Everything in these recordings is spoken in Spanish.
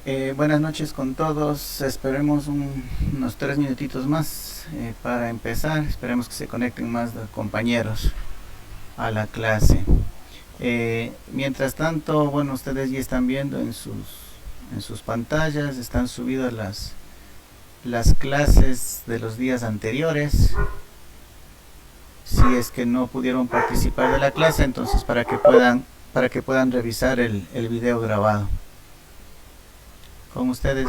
ver, buenas noches con todos. Esperemos unos 3 minutitos más para empezar. Esperemos que se conecten más compañeros a la clase. Mientras tanto, bueno, ustedes ya están viendo en sus pantallas, están subidas las clases de los días anteriores. Si es que no pudieron participar de la clase, entonces para que puedan revisar el video grabado. Con ustedes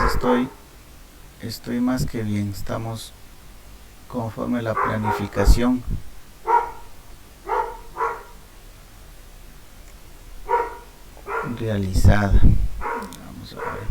estoy más que bien. Estamos conforme a la planificación realizada. Vamos a ver.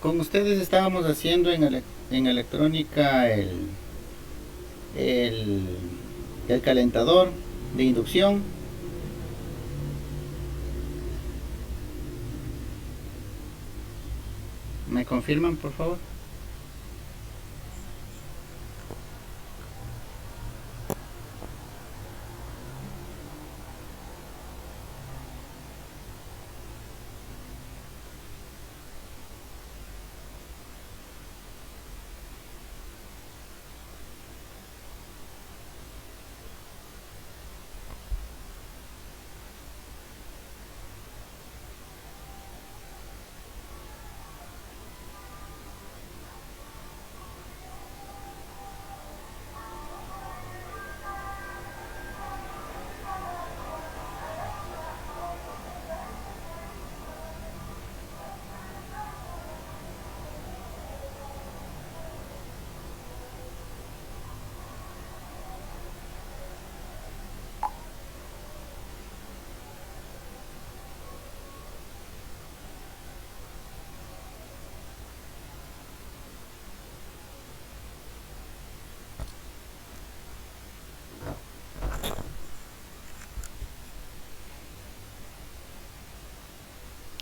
Con ustedes estábamos haciendo en electrónica el, el calentador de inducción. ¿Me confirman, por favor?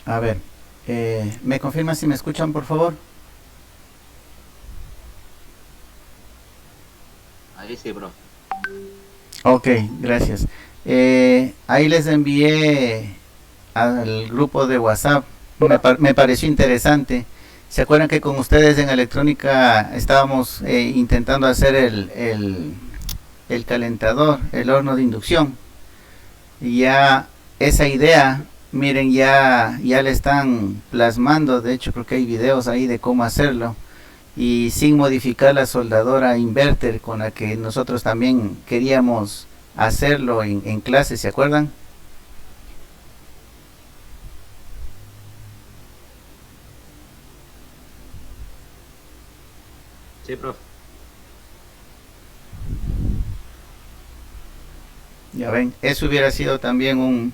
A ver, ¿me confirman si me escuchan, por favor? Ahí sí, bro. Ok, gracias. Ahí les envié al grupo de WhatsApp. Me pareció interesante ¿Se acuerdan que con ustedes en electrónica estábamos intentando hacer el calentador, el horno de inducción? Y ya esa idea, miren, ya le están plasmando. De hecho, creo que hay videos ahí de cómo hacerlo. Y sin modificar la soldadora inverter con la que nosotros también queríamos hacerlo en clase, ¿se acuerdan? Sí, profe. Ya ven, eso hubiera sido también un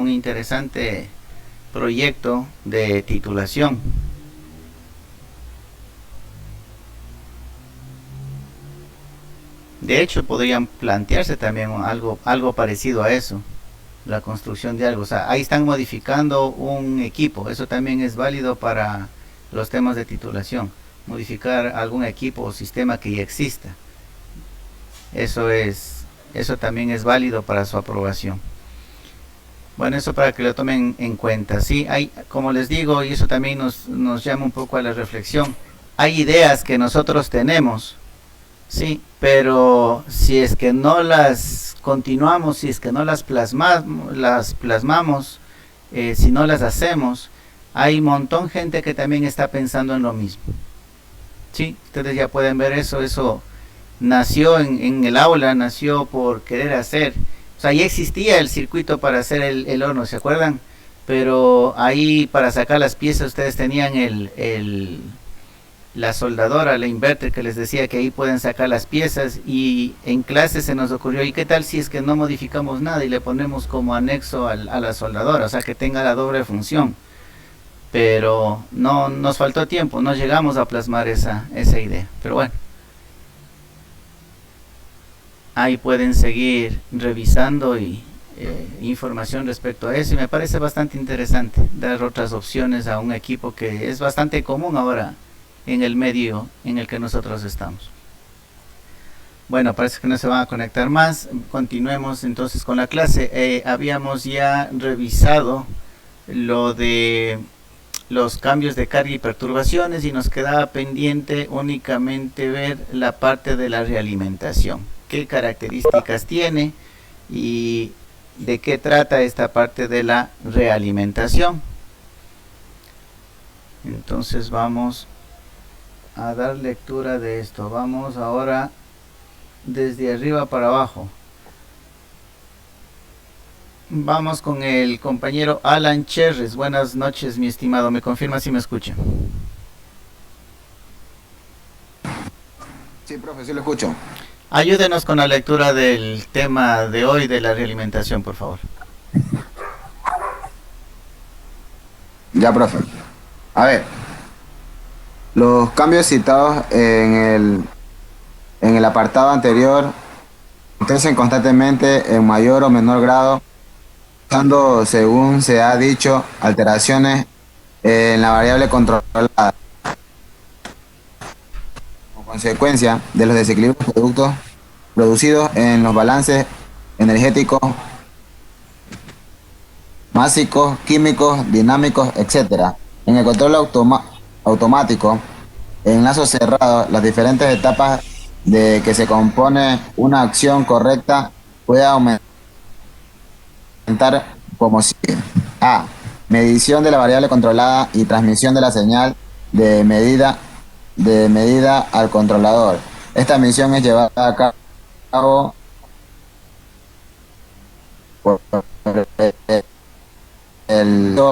interesante proyecto de titulación. De hecho, podrían plantearse también algo parecido a eso, la construcción de algo. O sea, ahí están modificando un equipo. Eso también es válido para los temas de titulación. Modificar algún equipo o sistema que ya exista. Eso también es válido para su aprobación. Bueno, eso para que lo tomen en cuenta. Sí, hay, como les digo, y eso también nos llama un poco a la reflexión. Hay ideas que nosotros tenemos, sí, pero si es que no las continuamos, si es que no las plasmamos, si no las hacemos, hay un montón de gente que también está pensando en lo mismo. Sí, ustedes ya pueden ver eso nació en el aula, nació por querer hacer. O sea, ya existía el circuito para hacer el horno, ¿se acuerdan? Pero ahí para sacar las piezas ustedes tenían la soldadora, la inverter que les decía que ahí pueden sacar las piezas, y en clase se nos ocurrió, ¿y qué tal si es que no modificamos nada y le ponemos como anexo a la soldadora? O sea, que tenga la doble función. Pero no nos faltó tiempo, no llegamos a plasmar esa idea. Pero bueno, ahí pueden seguir revisando y información respecto a eso, y me parece bastante interesante dar otras opciones a un equipo que es bastante común ahora en el medio en el que nosotros estamos. Bueno, parece que no se van a conectar más. Continuemos entonces con la clase. Habíamos ya revisado lo de los cambios de carga y perturbaciones, y nos quedaba pendiente únicamente ver la parte de la realimentación. ¿Qué características tiene y de qué trata esta parte de la realimentación? Entonces vamos a dar lectura de esto. Vamos ahora desde arriba para abajo. Vamos con el compañero Alan Cherres. Buenas noches, mi estimado. ¿Me confirma si me escucha? Sí, profe, sí lo escucho. Ayúdenos con la lectura del tema de hoy de la realimentación, por favor. Ya, profe. A ver, los cambios citados en el apartado anterior acontecen constantemente en mayor o menor grado, dando, según se ha dicho, alteraciones en la variable controlada. Como consecuencia de los desequilibrios producidos en los balances energéticos, básicos, químicos, dinámicos, etc. En el control automático, en lazo cerrado, las diferentes etapas de que se compone una acción correcta puede aumentar como sigue. A. Medición de la variable controlada y transmisión de la señal de medida al controlador. Esta misión es llevada a cabo por el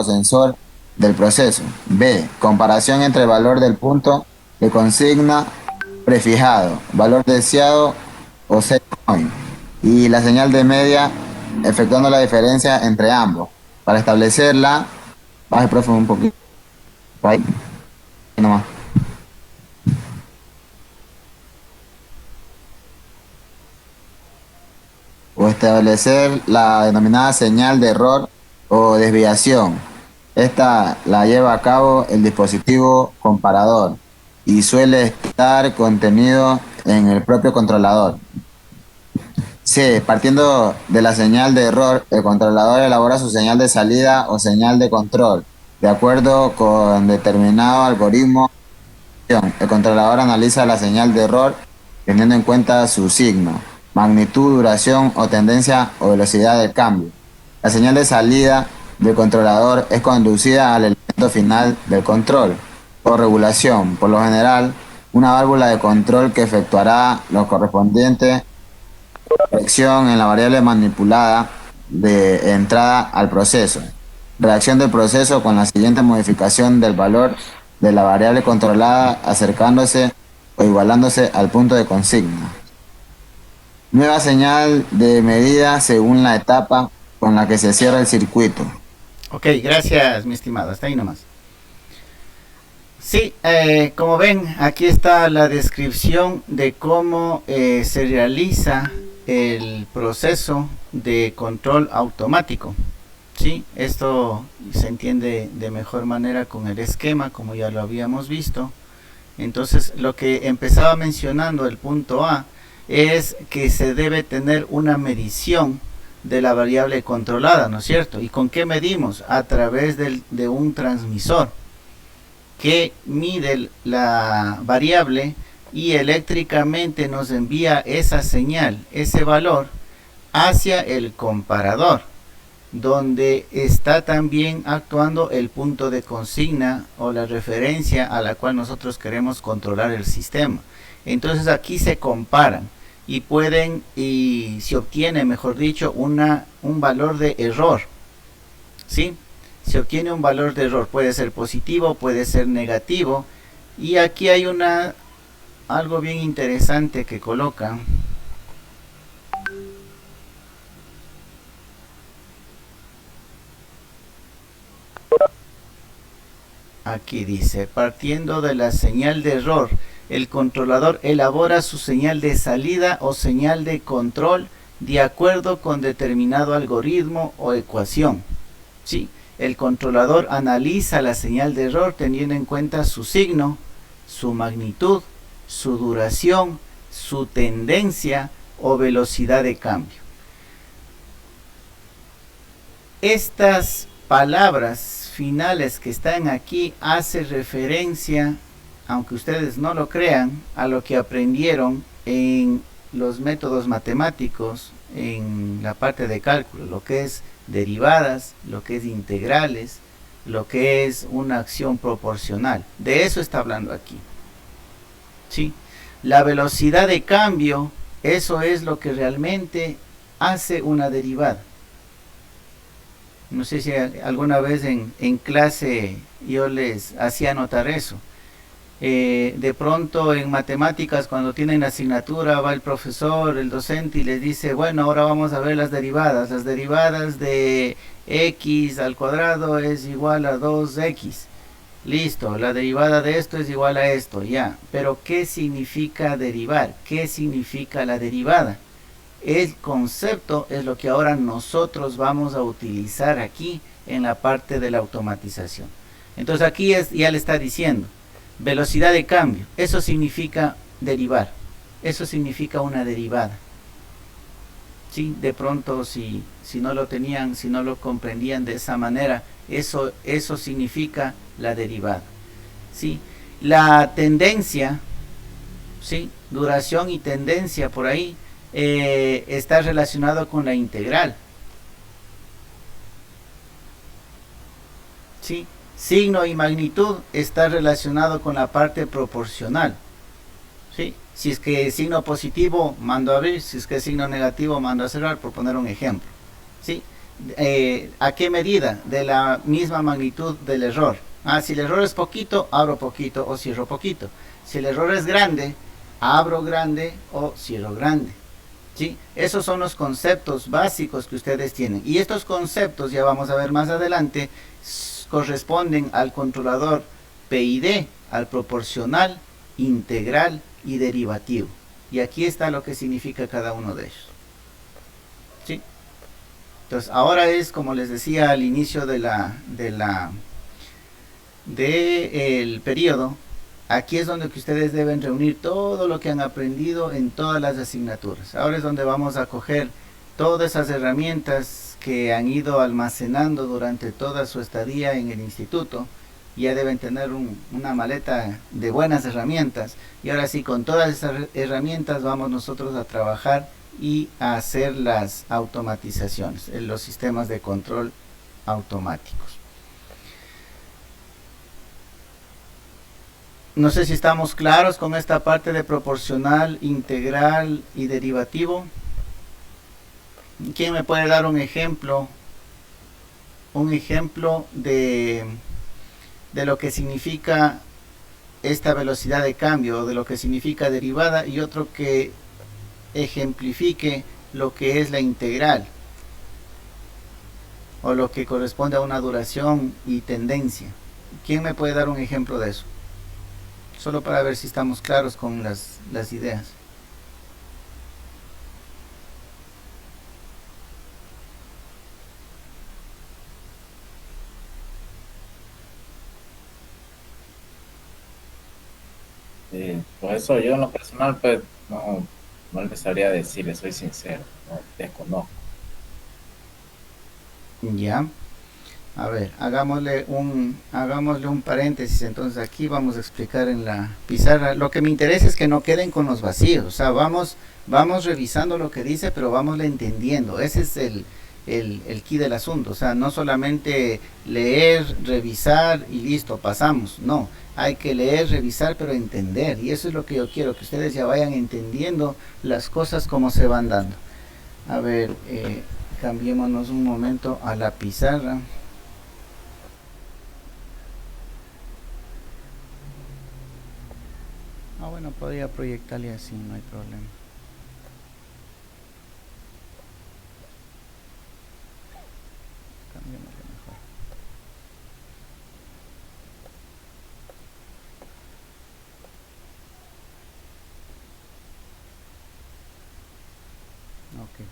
sensor del proceso. B. Comparación entre el valor del punto de consigna prefijado, valor deseado o set point, y la señal de media, efectuando la diferencia entre ambos. Para establecerla, baje, profe, un poquito. Ahí nomás. O establecer la denominada señal de error o desviación. Esta la lleva a cabo el dispositivo comparador y suele estar contenido en el propio controlador. C. Partiendo de la señal de error, el controlador elabora su señal de salida o señal de control. de acuerdo con determinado algoritmo. El controlador analiza la señal de error teniendo en cuenta su signo, magnitud, duración o tendencia o velocidad del cambio. La señal de salida del controlador es conducida al elemento final del control o regulación, por lo general una válvula de control que efectuará lo correspondiente corrección en la variable manipulada de entrada al proceso. Reacción del proceso con la siguiente modificación del valor de la variable controlada acercándose o igualándose al punto de consigna. Nueva señal de medida según la etapa con la que se cierra el circuito. Ok, gracias, mi estimado. Hasta ahí nomás. Sí, como ven, aquí está la descripción de cómo se realiza el proceso de control automático. Sí, esto se entiende de mejor manera con el esquema, como ya lo habíamos visto. Entonces, lo que empezaba mencionando el punto A es que se debe tener una medición de la variable controlada, ¿no es cierto? ¿Y con qué medimos? A través de un transmisor que mide la variable y eléctricamente nos envía esa señal, ese valor, hacia el comparador, donde está también actuando el punto de consigna o la referencia a la cual nosotros queremos controlar el sistema. Entonces aquí se comparan y se obtiene, mejor dicho, un valor de error, ¿sí? Se obtiene un valor de error, puede ser positivo, puede ser negativo, y aquí hay algo bien interesante que coloca. Aquí dice, partiendo de la señal de error, el controlador elabora su señal de salida o señal de control de acuerdo con determinado algoritmo o ecuación. ¿Sí? El controlador analiza la señal de error teniendo en cuenta su signo, su magnitud, su duración, su tendencia o velocidad de cambio. Estas palabras finales que están aquí hacen referencia, aunque ustedes no lo crean, a lo que aprendieron en los métodos matemáticos en la parte de cálculo, lo que es derivadas, lo que es integrales, lo que es una acción proporcional. De eso está hablando aquí. ¿Sí? La velocidad de cambio, eso es lo que realmente hace una derivada. No sé si alguna vez en clase yo les hacía notar eso. De pronto en matemáticas, cuando tienen asignatura, va el profesor, el docente y les dice, bueno, ahora vamos a ver las derivadas. Las derivadas de x al cuadrado es igual a 2x. Listo, la derivada de esto es igual a esto, ya. Pero ¿qué significa derivar? ¿Qué significa la derivada? El concepto es lo que ahora nosotros vamos a utilizar aquí en la parte de la automatización. Entonces aquí ya le está diciendo velocidad de cambio, eso significa derivar, eso significa una derivada. ¿Sí? De pronto si no lo tenían, si no lo comprendían de esa manera, eso significa la derivada. ¿Sí? La tendencia, ¿sí? Duración y tendencia por ahí está relacionado con la integral. ¿Sí? Signo y magnitud está relacionado con la parte proporcional. ¿Sí? Si es que signo positivo, mando a abrir. Si es que signo negativo, mando a cerrar, por poner un ejemplo. ¿Sí? ¿A qué medida? De la misma magnitud del error. Si el error es poquito, abro poquito o cierro poquito. Si el error es grande, abro grande o cierro grande. ¿Sí? Esos son los conceptos básicos que ustedes tienen. Y estos conceptos, ya vamos a ver más adelante, corresponden al controlador PID, al proporcional, integral y derivativo. Y aquí está lo que significa cada uno de ellos. ¿Sí? Entonces, ahora es, como les decía al inicio del periodo, aquí es donde que ustedes deben reunir todo lo que han aprendido en todas las asignaturas. Ahora es donde vamos a coger todas esas herramientas que han ido almacenando durante toda su estadía en el instituto. Ya deben tener una maleta de buenas herramientas, y ahora sí, con todas esas herramientas vamos nosotros a trabajar y a hacer las automatizaciones, los sistemas de control automáticos. No sé si estamos claros con esta parte de proporcional, integral y derivativo. ¿Quién me puede dar un ejemplo? Un ejemplo de lo que significa esta velocidad de cambio, de lo que significa derivada, y otro que ejemplifique lo que es la integral, o lo que corresponde a una duración y tendencia. ¿Quién me puede dar un ejemplo de eso? Solo para ver si estamos claros con las ideas. Por eso yo en lo personal pues no les sabría decir, les soy sincero, no desconozco. Ya. A ver, hagámosle un paréntesis. Entonces aquí vamos a explicar en la pizarra. Lo que me interesa es que no queden con los vacíos. O sea, vamos revisando lo que dice, pero vamos entendiendo. Ese es el key del asunto. O sea, no solamente leer, revisar y listo, pasamos. No, hay que leer, revisar, pero entender. Y eso es lo que yo quiero, que ustedes ya vayan entendiendo las cosas como se van dando. A ver, cambiémonos un momento a la pizarra. Bueno, podría proyectarle así, no hay problema. Cambiémosle mejor. Ok.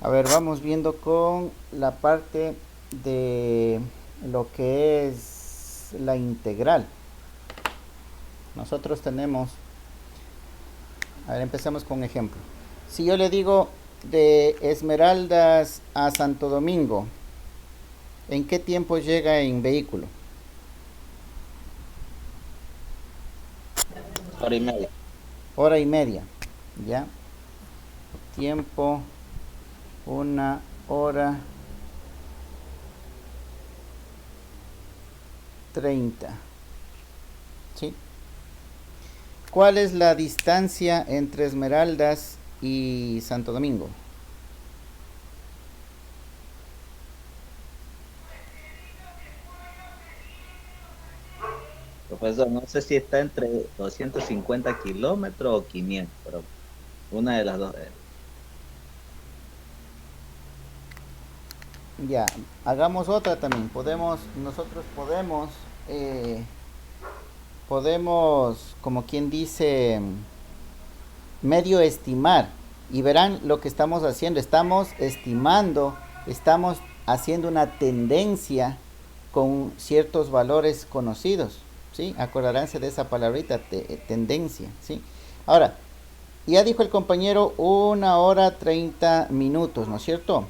A ver, vamos viendo con la parte de lo que es la integral. Nosotros tenemos, a ver, empecemos con un ejemplo. Si yo le digo de Esmeraldas a Santo Domingo, ¿en qué tiempo llega en vehículo? Hora y media. Hora y media, ¿ya? Tiempo, 1:30. ¿Sí? ¿Cuál es la distancia entre Esmeraldas y Santo Domingo? Profesor, no sé si está entre 250 kilómetros o 500, pero una de las dos. Ya, hagamos otra también. Nosotros podemos, como quien dice, medio estimar. Y verán lo que estamos haciendo. Estamos estimando, estamos haciendo una tendencia con ciertos valores conocidos. ¿Sí? Acordaránse de esa palabrita, tendencia. ¿Sí? Ahora, ya dijo el compañero 1:30, ¿no es cierto?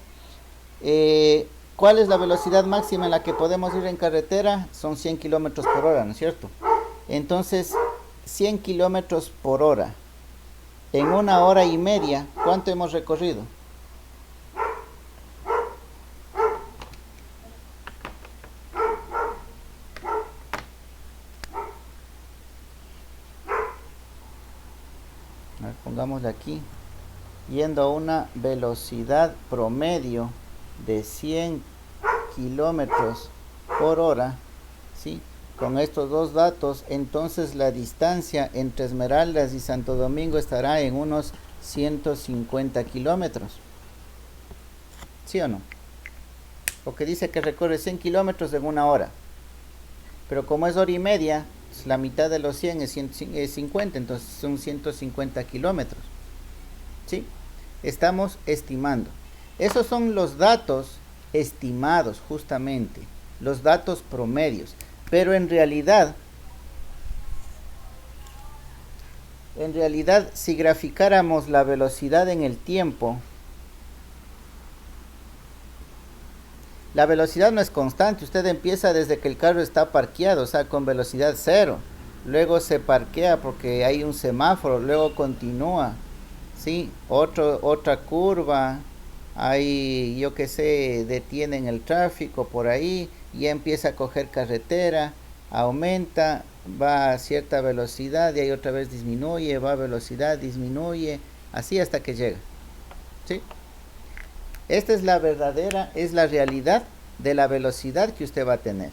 ¿Cuál es la velocidad máxima en la que podemos ir en carretera? Son 100 kilómetros por hora, ¿no es cierto? Entonces, 100 kilómetros por hora en 1:30, ¿cuánto hemos recorrido? A ver, pongámosle aquí, yendo a una velocidad promedio de 100 kilómetros por hora, ¿sí? Con estos dos datos, entonces la distancia entre Esmeraldas y Santo Domingo estará en unos 150 kilómetros. ¿Sí o no? Porque dice que recorre 100 kilómetros en 1 hora. Pero como es hora y media, pues la mitad de los 100 es 50, entonces son 150 kilómetros. ¿Sí? Estamos estimando. Esos son los datos estimados justamente, los datos promedios, pero en realidad, si graficáramos la velocidad en el tiempo, la velocidad no es constante. Usted empieza desde que el carro está parqueado, o sea, con velocidad cero. Luego se parquea porque hay un semáforo, luego continúa, ¿sí? Otra curva, hay, yo qué sé, detienen el tráfico por ahí, y empieza a coger carretera, aumenta, va a cierta velocidad y ahí otra vez disminuye, va a velocidad, disminuye, así hasta que llega, ¿sí? Esta es la verdadera, es la realidad de la velocidad que usted va a tener.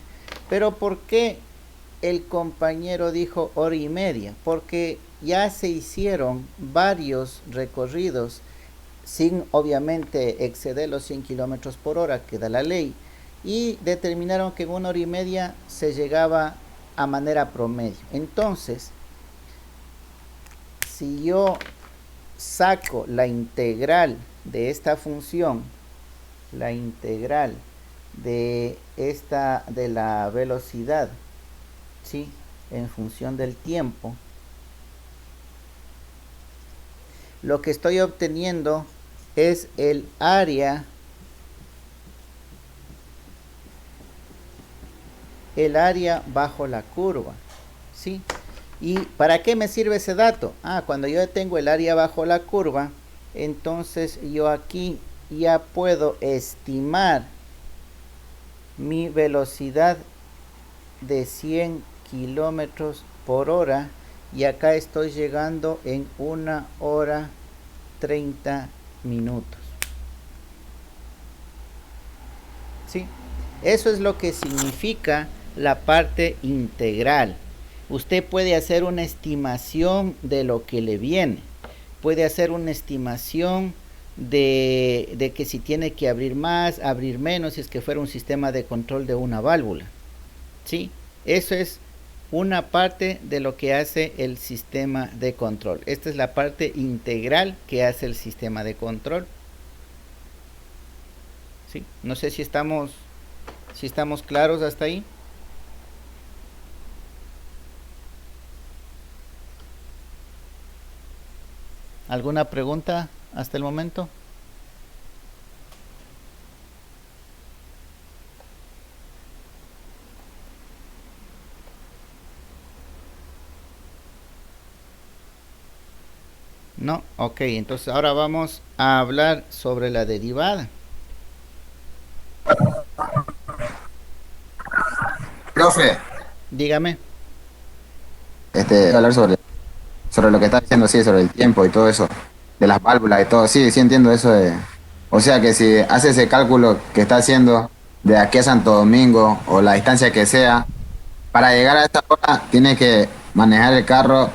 Pero ¿por qué el compañero dijo hora y media? Porque ya se hicieron varios recorridos sin obviamente exceder los 100 kilómetros por hora que da la ley, y determinaron que en 1 hora y media se llegaba a manera promedio. Entonces, si yo saco la integral de esta función, la integral de la velocidad, ¿sí?, en función del tiempo, lo que estoy obteniendo es el área bajo la curva, ¿sí? ¿Y para qué me sirve ese dato? Cuando yo tengo el área bajo la curva, entonces yo aquí ya puedo estimar mi velocidad de 100 kilómetros por hora, y acá estoy llegando en 1 hora 30 minutos. ¿Sí? Eso es lo que significa la parte integral. Usted puede hacer una estimación de lo que le viene. Puede hacer una estimación de que si tiene que abrir más, abrir menos, si es que fuera un sistema de control de una válvula. ¿Sí? Eso es una parte de lo que hace el sistema de control. Esta es la parte integral que hace el sistema de control. ¿Sí? No sé si estamos claros hasta ahí. ¿Alguna pregunta hasta el momento? No, ok, entonces ahora vamos a hablar sobre la derivada. Profe, Dígame. hablar sobre lo que está diciendo, sí, sobre el tiempo y todo eso, de las válvulas y todo, sí, sí entiendo eso de, o sea que si hace ese cálculo que está haciendo de aquí a Santo Domingo o la distancia que sea, para llegar a esta hora tiene que manejar el carro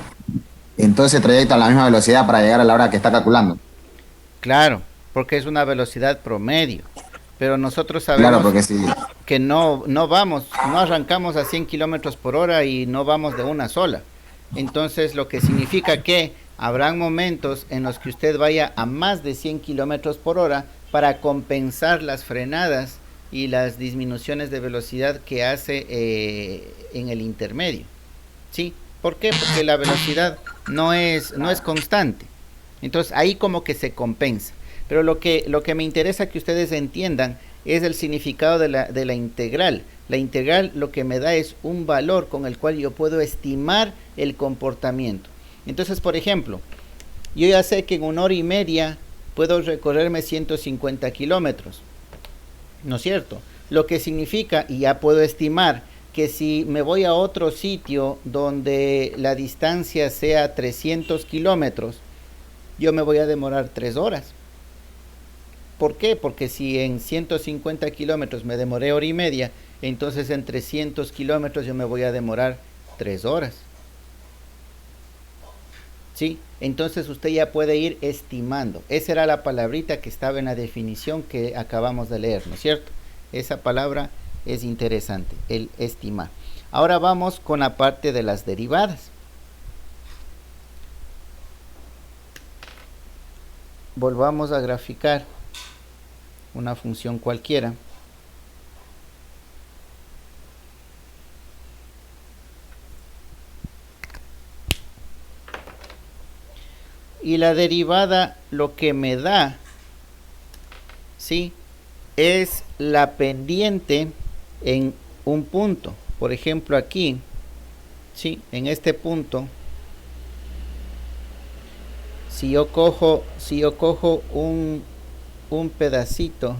en todo ese trayecto a la misma velocidad para llegar a la hora que está calculando. Claro, porque es una velocidad promedio. Pero nosotros Claro, sabemos porque si, que no arrancamos a 100 kilómetros por hora y no vamos de una sola. Entonces, lo que significa que habrán momentos en los que usted vaya a más de 100 kilómetros por hora para compensar las frenadas y las disminuciones de velocidad que hace en el intermedio. ¿Sí? ¿Por qué? Porque la velocidad no es constante. Entonces, ahí como que se compensa. Pero lo que me interesa que ustedes entiendan es el significado de la integral. La integral lo que me da es un valor con el cual yo puedo estimar el comportamiento. Entonces, por ejemplo, yo ya sé que en 1 hora y media puedo recorrerme 150 kilómetros, ¿no es cierto? Lo que significa, y ya puedo estimar, que si me voy a otro sitio donde la distancia sea 300 kilómetros, yo me voy a demorar 3 horas. ¿Por qué? Porque si en 150 kilómetros me demoré 1 hora y media, entonces en 300 kilómetros yo me voy a demorar 3 horas. ¿Sí? Entonces usted ya puede ir estimando. Esa era la palabrita que estaba en la definición que acabamos de leer, ¿no es cierto? Esa palabra es interesante, el estimar. Ahora vamos con la parte de las derivadas. Volvamos a graficar una función cualquiera. Y la derivada lo que me da, ¿sí?, es la pendiente en un punto. Por ejemplo, aquí, ¿sí?, en este punto, si yo cojo un pedacito,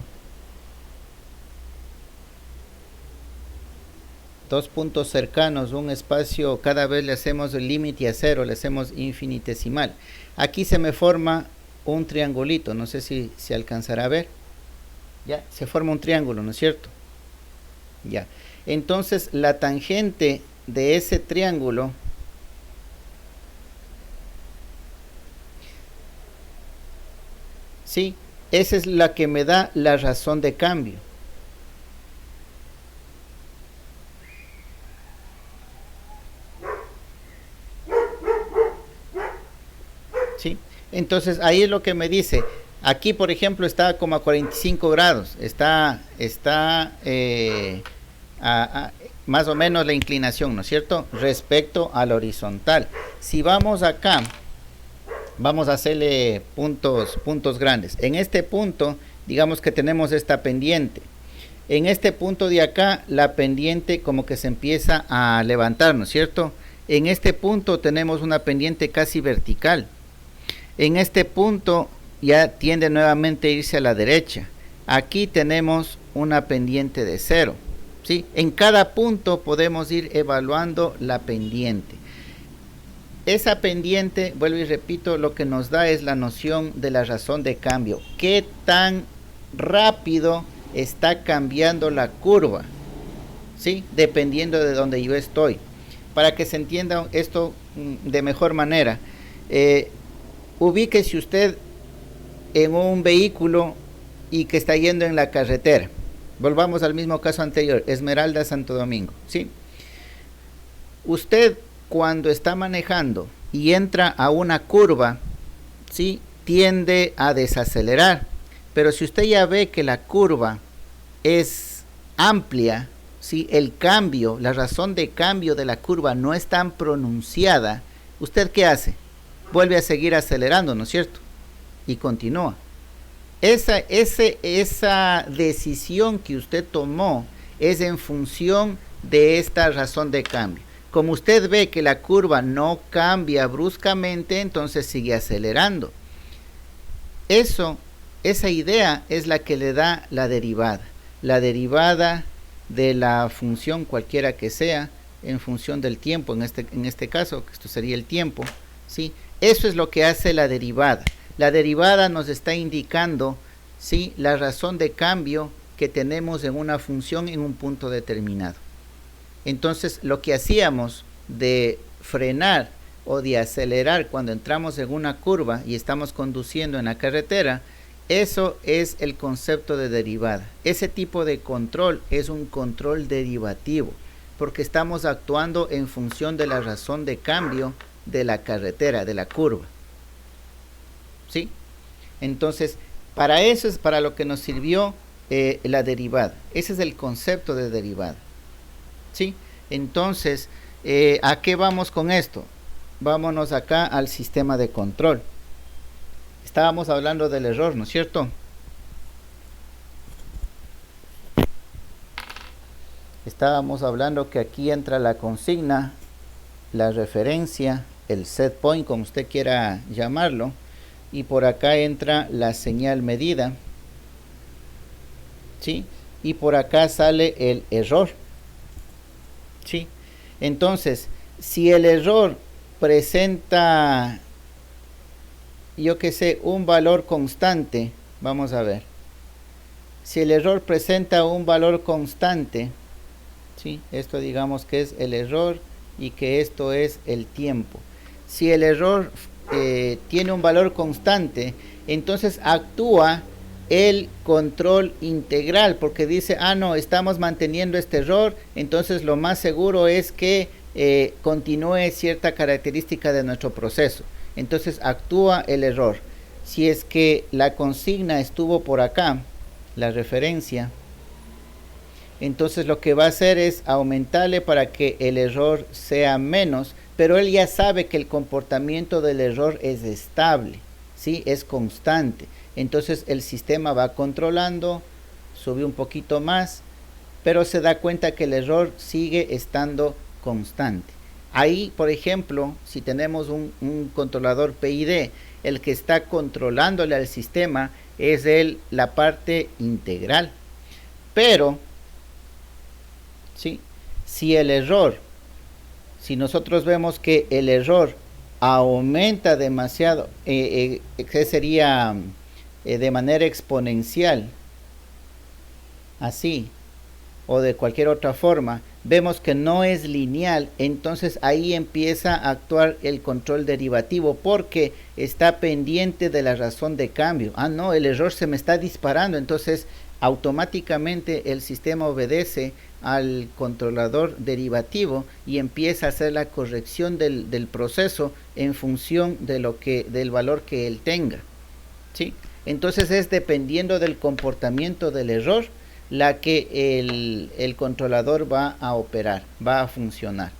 dos puntos cercanos, un espacio, cada vez le hacemos el límite a cero, le hacemos infinitesimal. Aquí se me forma un triangulito, no sé si se alcanzará a ver. Ya, se forma un triángulo, ¿no es cierto? Ya. Entonces, la tangente de ese triángulo ¿sí? Esa es la que me da la razón de cambio. ¿Sí? Entonces ahí es lo que me dice. Aquí, por ejemplo, está como a 45 grados. Está más o menos la inclinación, ¿no es cierto?, respecto a la horizontal. Si vamos acá, vamos a hacerle puntos grandes. En este punto, digamos que tenemos esta pendiente. En este punto de acá, la pendiente como que se empieza a levantar, ¿no es cierto? En este punto tenemos una pendiente casi vertical. En este punto ya tiende nuevamente a irse a la derecha. Aquí tenemos una pendiente de 0. ¿Sí? En cada punto podemos ir evaluando la pendiente. Esa pendiente, vuelvo y repito, lo que nos da es la noción de la razón de cambio. ¿Qué tan rápido está cambiando la curva? ¿Sí? Dependiendo de donde yo estoy. Para que se entienda esto de mejor manera, ubíquese usted en un vehículo y que está yendo en la carretera. Volvamos al mismo caso anterior, Esmeralda, Santo Domingo, ¿sí? Usted cuando está manejando y entra a una curva, ¿sí?, tiende a desacelerar. Pero si usted ya ve que la curva es amplia, ¿sí?, el cambio, la razón de cambio de la curva no es tan pronunciada, ¿usted qué hace? Vuelve a seguir acelerando, ¿no es cierto? Y continúa. Esa decisión que usted tomó es en función de esta razón de cambio. Como usted ve que la curva no cambia bruscamente, entonces sigue acelerando. Esa idea es la que le da la derivada. La derivada de la función cualquiera que sea, en función del tiempo, en este caso, que esto sería el tiempo, ¿sí? Eso es lo que hace la derivada. La derivada nos está indicando, ¿sí?, la razón de cambio que tenemos en una función en un punto determinado. Entonces, lo que hacíamos de frenar o de acelerar cuando entramos en una curva y estamos conduciendo en la carretera, eso es el concepto de derivada. Ese tipo de control es un control derivativo, porque estamos actuando en función de la razón de cambio de la carretera, de la curva. ¿Sí? Entonces, para eso es para lo que nos sirvió la derivada. Ese es el concepto de derivada. ¿Sí? Entonces, ¿a qué vamos con esto? Vámonos acá al sistema de control. Estábamos hablando del error, ¿no es cierto? Estábamos hablando que aquí entra la consigna, la referencia, el set point, como usted quiera llamarlo, y por acá entra la señal medida, ¿sí? Y por acá sale el error, ¿sí? Entonces, si el error presenta, yo que sé, un valor constante, vamos a ver. Si el error presenta un valor constante, ¿sí?, esto digamos que es el error y que esto es el tiempo. Si el error tiene un valor constante, entonces actúa el control integral, porque dice, no, estamos manteniendo este error, entonces lo más seguro es que continúe cierta característica de nuestro proceso. Entonces actúa el error. Si es que la consigna estuvo por acá, la referencia, entonces lo que va a hacer es aumentarle para que el error sea menos, pero él ya sabe que el comportamiento del error es estable, ¿sí? Es constante. Entonces el sistema va controlando, sube un poquito más, pero se da cuenta que el error sigue estando constante. Ahí, por ejemplo, si tenemos un controlador PID, el que está controlándole al sistema es la parte integral. Pero, ¿sí? Si nosotros vemos que el error aumenta demasiado, que sería de manera exponencial, así, o de cualquier otra forma, vemos que no es lineal, entonces ahí empieza a actuar el control derivativo porque está pendiente de la razón de cambio. No, el error se me está disparando, entonces automáticamente el sistema obedece al controlador derivativo y empieza a hacer la corrección del proceso en función del valor que él tenga, ¿sí? Entonces es dependiendo del comportamiento del error la que el controlador va a operar, va a funcionar,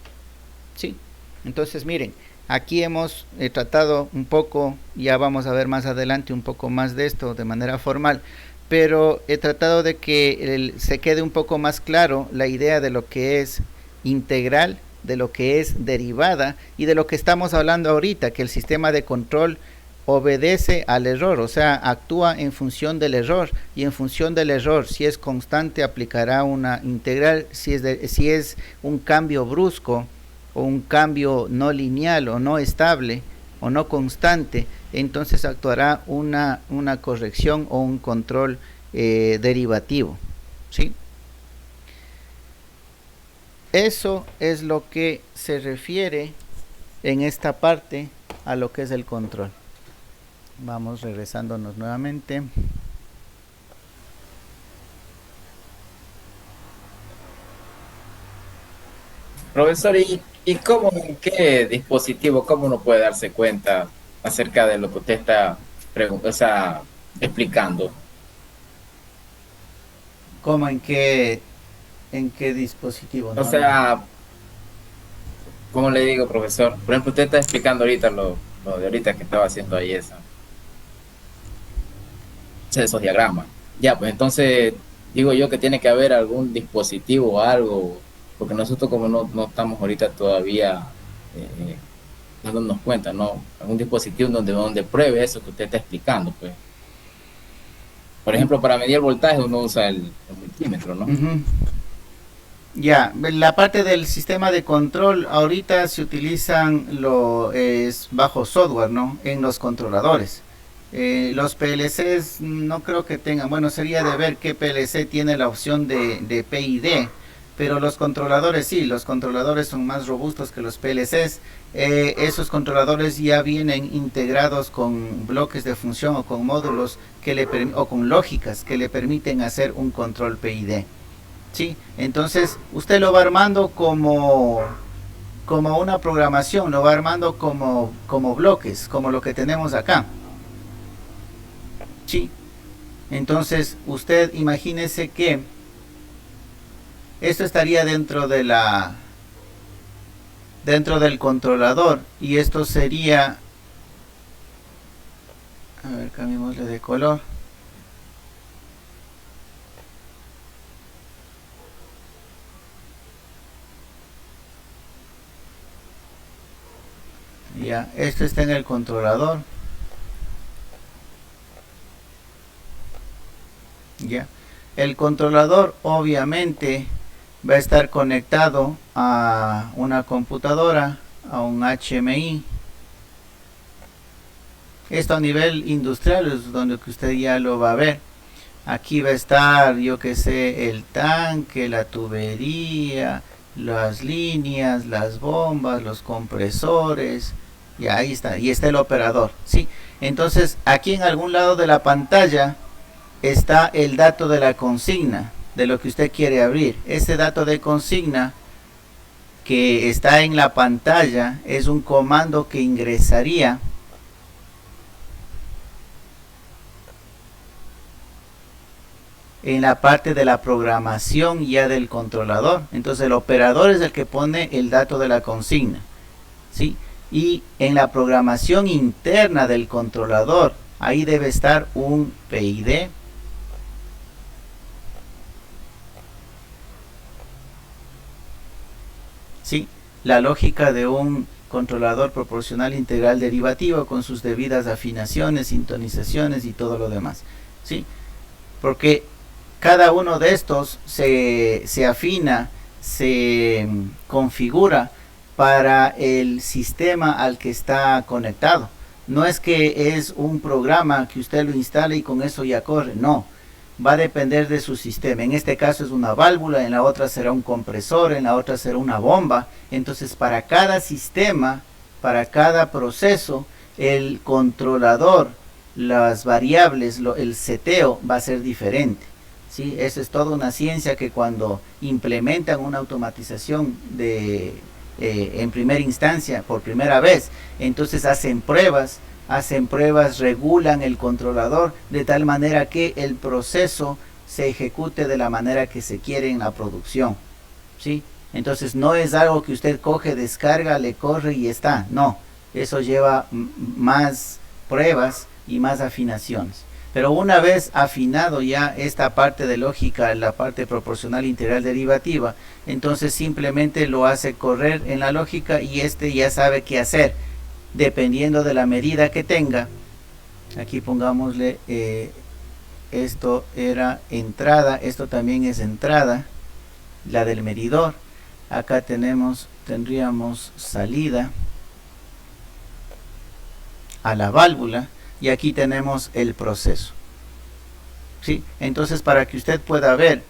¿sí? Entonces miren, aquí hemos tratado un poco, ya vamos a ver más adelante un poco más de esto de manera formal, pero he tratado de que se quede un poco más claro la idea de lo que es integral, de lo que es derivada y de lo que estamos hablando ahorita, que el sistema de control obedece al error, o sea, actúa en función del error, y en función del error, si es constante, aplicará una integral, si es un cambio brusco o un cambio no lineal o no estable o no constante, entonces actuará una corrección o un control derivativo, ¿sí? Eso es lo que se refiere en esta parte a lo que es el control. Vamos regresándonos nuevamente. Profesor, ¿y cómo, en qué dispositivo, cómo uno puede darse cuenta acerca de lo que usted está explicando? ¿Cómo en qué dispositivo? O sea, ¿cómo le digo, profesor? Por ejemplo, usted está explicando ahorita lo de ahorita que estaba haciendo ahí esos diagramas. Ya, pues entonces digo yo que tiene que haber algún dispositivo o algo, porque nosotros como no estamos ahorita todavía dándonos cuenta, ¿no? Algún dispositivo donde pruebe eso que usted está explicando, pues. Por ejemplo, para medir el voltaje uno usa el multímetro, ¿no? Ya, la parte del sistema de control ahorita se utilizan bajo software, ¿no? En los controladores. Los PLCs no creo que tengan, bueno, sería de ver qué PLC tiene la opción de PID, pero los controladores sí, los controladores son más robustos que los PLCs. Esos controladores ya vienen integrados con bloques de función o con módulos o con lógicas que le permiten hacer un control PID. ¿Sí? Entonces usted lo va armando como una programación, lo va armando como bloques, como lo que tenemos acá. ¿Sí? Entonces usted imagínese que esto estaría dentro del controlador, y esto sería, a ver, cambiémosle de color. Ya, esto está en el controlador. Ya, el controlador obviamente va a estar conectado a una computadora, a un HMI. Esto a nivel industrial es donde usted ya lo va a ver. Aquí va a estar, yo que sé, el tanque, la tubería, las líneas, las bombas, los compresores. Y ahí está, y está el operador, ¿sí? Entonces aquí en algún lado de la pantalla está el dato de la consigna, de lo que usted quiere abrir. Ese dato de consigna que está en la pantalla es un comando que ingresaría en la parte de la programación ya del controlador. Entonces el operador es el que pone el dato de la consigna, ¿sí? Y en la programación interna del controlador, ahí debe estar un PID. ¿Sí? La lógica de un controlador proporcional integral derivativo con sus debidas afinaciones, sintonizaciones y todo lo demás, ¿sí? Porque cada uno de estos se afina, se configura para el sistema al que está conectado. No es que es un programa que usted lo instale y con eso ya corre, no. Va a depender de su sistema. En este caso es una válvula, en la otra será un compresor, en la otra será una bomba. Entonces, para cada sistema, para cada proceso, el controlador, las variables, el seteo va a ser diferente. ¿Sí? Eso es toda una ciencia que cuando implementan una automatización en primera instancia, por primera vez, entonces hacen pruebas, regulan el controlador de tal manera que el proceso se ejecute de la manera que se quiere en la producción, ¿sí? Entonces no es algo que usted coge, descarga, le corre y está, no, eso lleva más pruebas y más afinaciones. Pero una vez afinado ya esta parte de lógica, la parte proporcional integral derivativa, entonces simplemente lo hace correr en la lógica y ya sabe qué hacer, dependiendo de la medida que tenga. Aquí pongámosle, esto era entrada, esto también es entrada, la del medidor. Acá tendríamos salida a la válvula. Y aquí tenemos el proceso, ¿sí? Entonces, para que usted pueda ver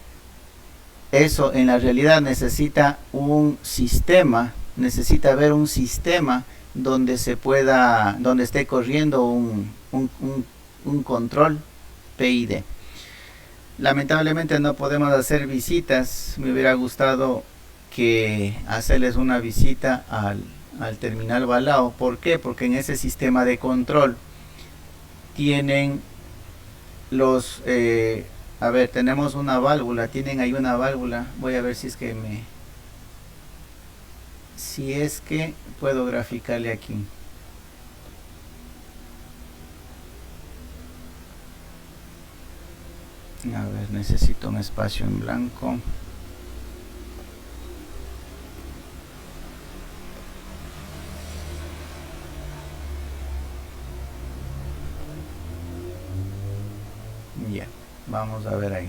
eso en la realidad, necesita un sistema, necesita ver un sistema donde donde esté corriendo un control PID. Lamentablemente no podemos hacer visitas. Me hubiera gustado que hacerles una visita al terminal Balao. ¿Por qué? Porque en ese sistema de control tienen los a ver, tenemos una válvula, tienen ahí una válvula. Voy a ver si es que puedo graficarle aquí. A ver, necesito un espacio en blanco. Ya, vamos a ver ahí.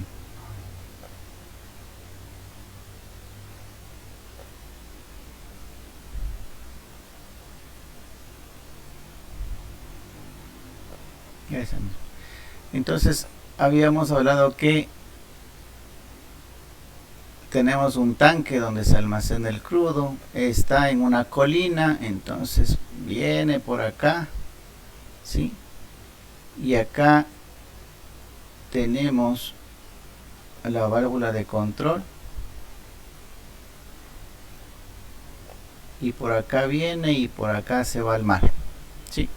Entonces, habíamos hablado que tenemos un tanque donde se almacena el crudo, está en una colina, entonces viene por acá, ¿sí? Y acá tenemos la válvula de control y por acá viene y por acá se va al mar, ¿sí?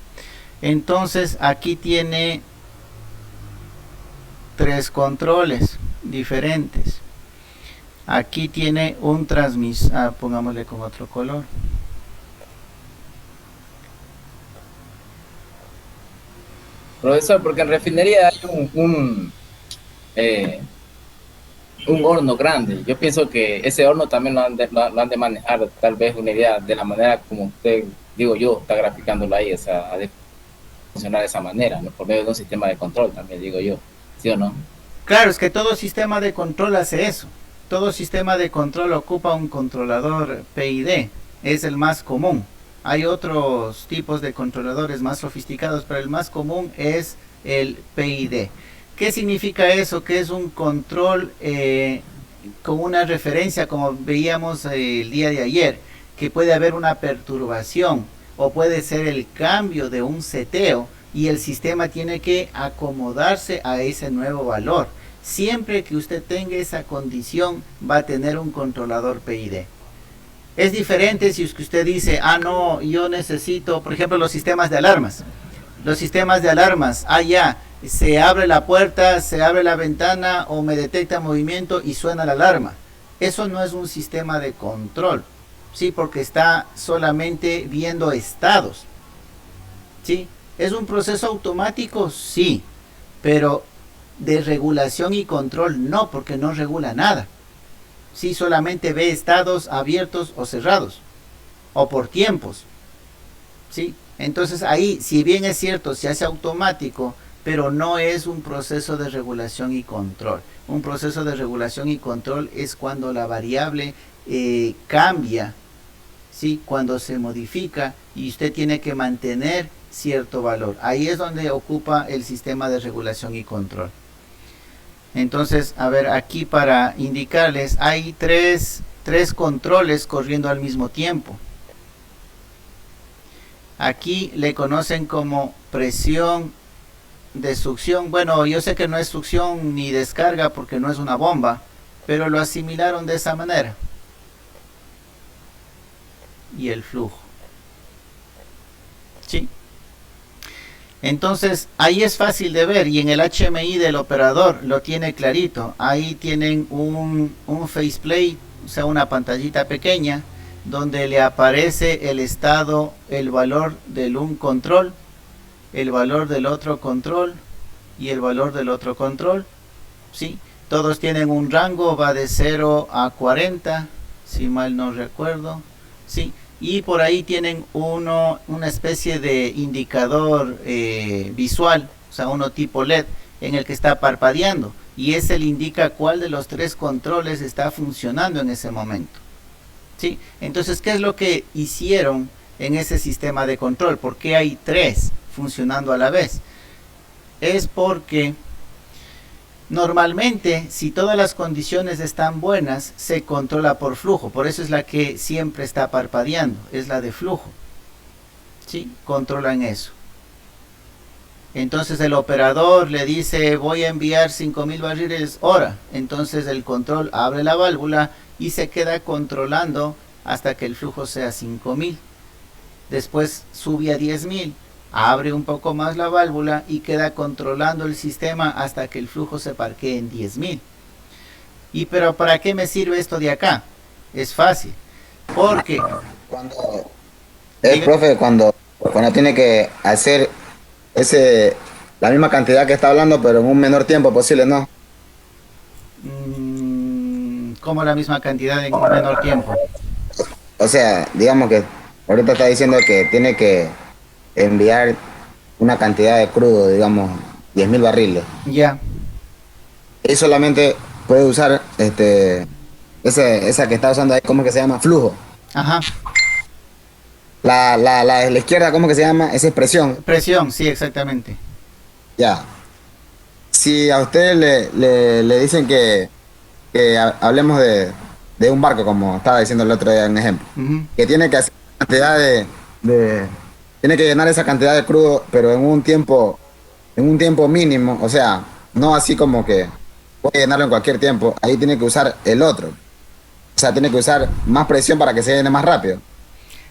Entonces aquí tiene 3 controles diferentes. Aquí tiene un transmisor, pongámosle con otro color. Profesor, porque en refinería hay un horno grande. Yo pienso que ese horno también lo han de manejar, tal vez una idea de la manera como usted, digo yo, está graficándolo ahí, o sea, ha de funcionar de esa manera, ¿no? Por medio de un sistema de control también, digo yo, ¿sí o no? Claro, es que todo sistema de control hace eso. Todo sistema de control ocupa un controlador PID, es el más común. Hay otros tipos de controladores más sofisticados, pero el más común es el PID. ¿Qué significa eso? Que es un control con una referencia, como veíamos el día de ayer, que puede haber una perturbación o puede ser el cambio de un seteo y el sistema tiene que acomodarse a ese nuevo valor. Siempre que usted tenga esa condición, va a tener un controlador PID. Es diferente si es que usted dice, no, yo necesito, por ejemplo, los sistemas de alarmas. Los sistemas de alarmas, ya, se abre la puerta, se abre la ventana o me detecta movimiento y suena la alarma. Eso no es un sistema de control, sí, porque está solamente viendo estados, sí. ¿Es un proceso automático? Sí, pero de regulación y control no, porque no regula nada. Sí, solamente ve estados abiertos o cerrados, o por tiempos. ¿Sí? Entonces ahí, si bien es cierto, se hace automático, pero no es un proceso de regulación y control. Un proceso de regulación y control es cuando la variable cambia, ¿sí? Cuando se modifica y usted tiene que mantener cierto valor. Ahí es donde ocupa el sistema de regulación y control. Entonces, a ver, aquí para indicarles, hay tres controles corriendo al mismo tiempo. Aquí le conocen como presión de succión. Bueno, yo sé que no es succión ni descarga porque no es una bomba, pero lo asimilaron de esa manera. Y el flujo. ¿Sí? Entonces, ahí es fácil de ver y en el HMI del operador lo tiene clarito. Ahí tienen un faceplate, o sea, una pantallita pequeña, donde le aparece el estado, el valor del un control, el valor del otro control y el valor del otro control. ¿Sí? Todos tienen un rango, va de 0 a 40, si mal no recuerdo. ¿Sí? Y por ahí tienen una especie de indicador visual, o sea, uno tipo LED, en el que está parpadeando. Y ese le indica cuál de los tres controles está funcionando en ese momento. ¿Sí? Entonces, ¿qué es lo que hicieron en ese sistema de control? ¿Por qué hay tres funcionando a la vez? Es porque normalmente, si todas las condiciones están buenas, se controla por flujo. Por eso es la que siempre está parpadeando, es la de flujo. ¿Sí? Controlan eso. Entonces el operador le dice, voy a enviar 5000 barriles hora. Entonces el control abre la válvula y se queda controlando hasta que el flujo sea 5000. Después sube a 10000. Abre un poco más la válvula y queda controlando el sistema hasta que el flujo se parquee en 10.000. ¿Y pero para qué me sirve esto de acá? Es fácil. Porque el profe cuando tiene que hacer la misma cantidad que está hablando, pero en un menor tiempo posible, ¿no? ¿Cómo la misma cantidad en un menor tiempo? O sea, digamos que ahorita está diciendo que tiene que enviar una cantidad de crudo, digamos, 10.000 barriles. Ya. Y solamente puede usar esa que está usando ahí, ¿cómo es que se llama? Flujo. Ajá. La de la izquierda, ¿cómo que se llama? Esa expresión. Presión, sí, exactamente. Ya. Si a ustedes le dicen que hablemos de un barco, como estaba diciendo el otro día en ejemplo, que tiene que hacer cantidad tiene que llenar esa cantidad de crudo, pero en un tiempo mínimo, o sea, no así como que puede llenarlo en cualquier tiempo, ahí tiene que usar el otro. O sea, tiene que usar más presión para que se llene más rápido.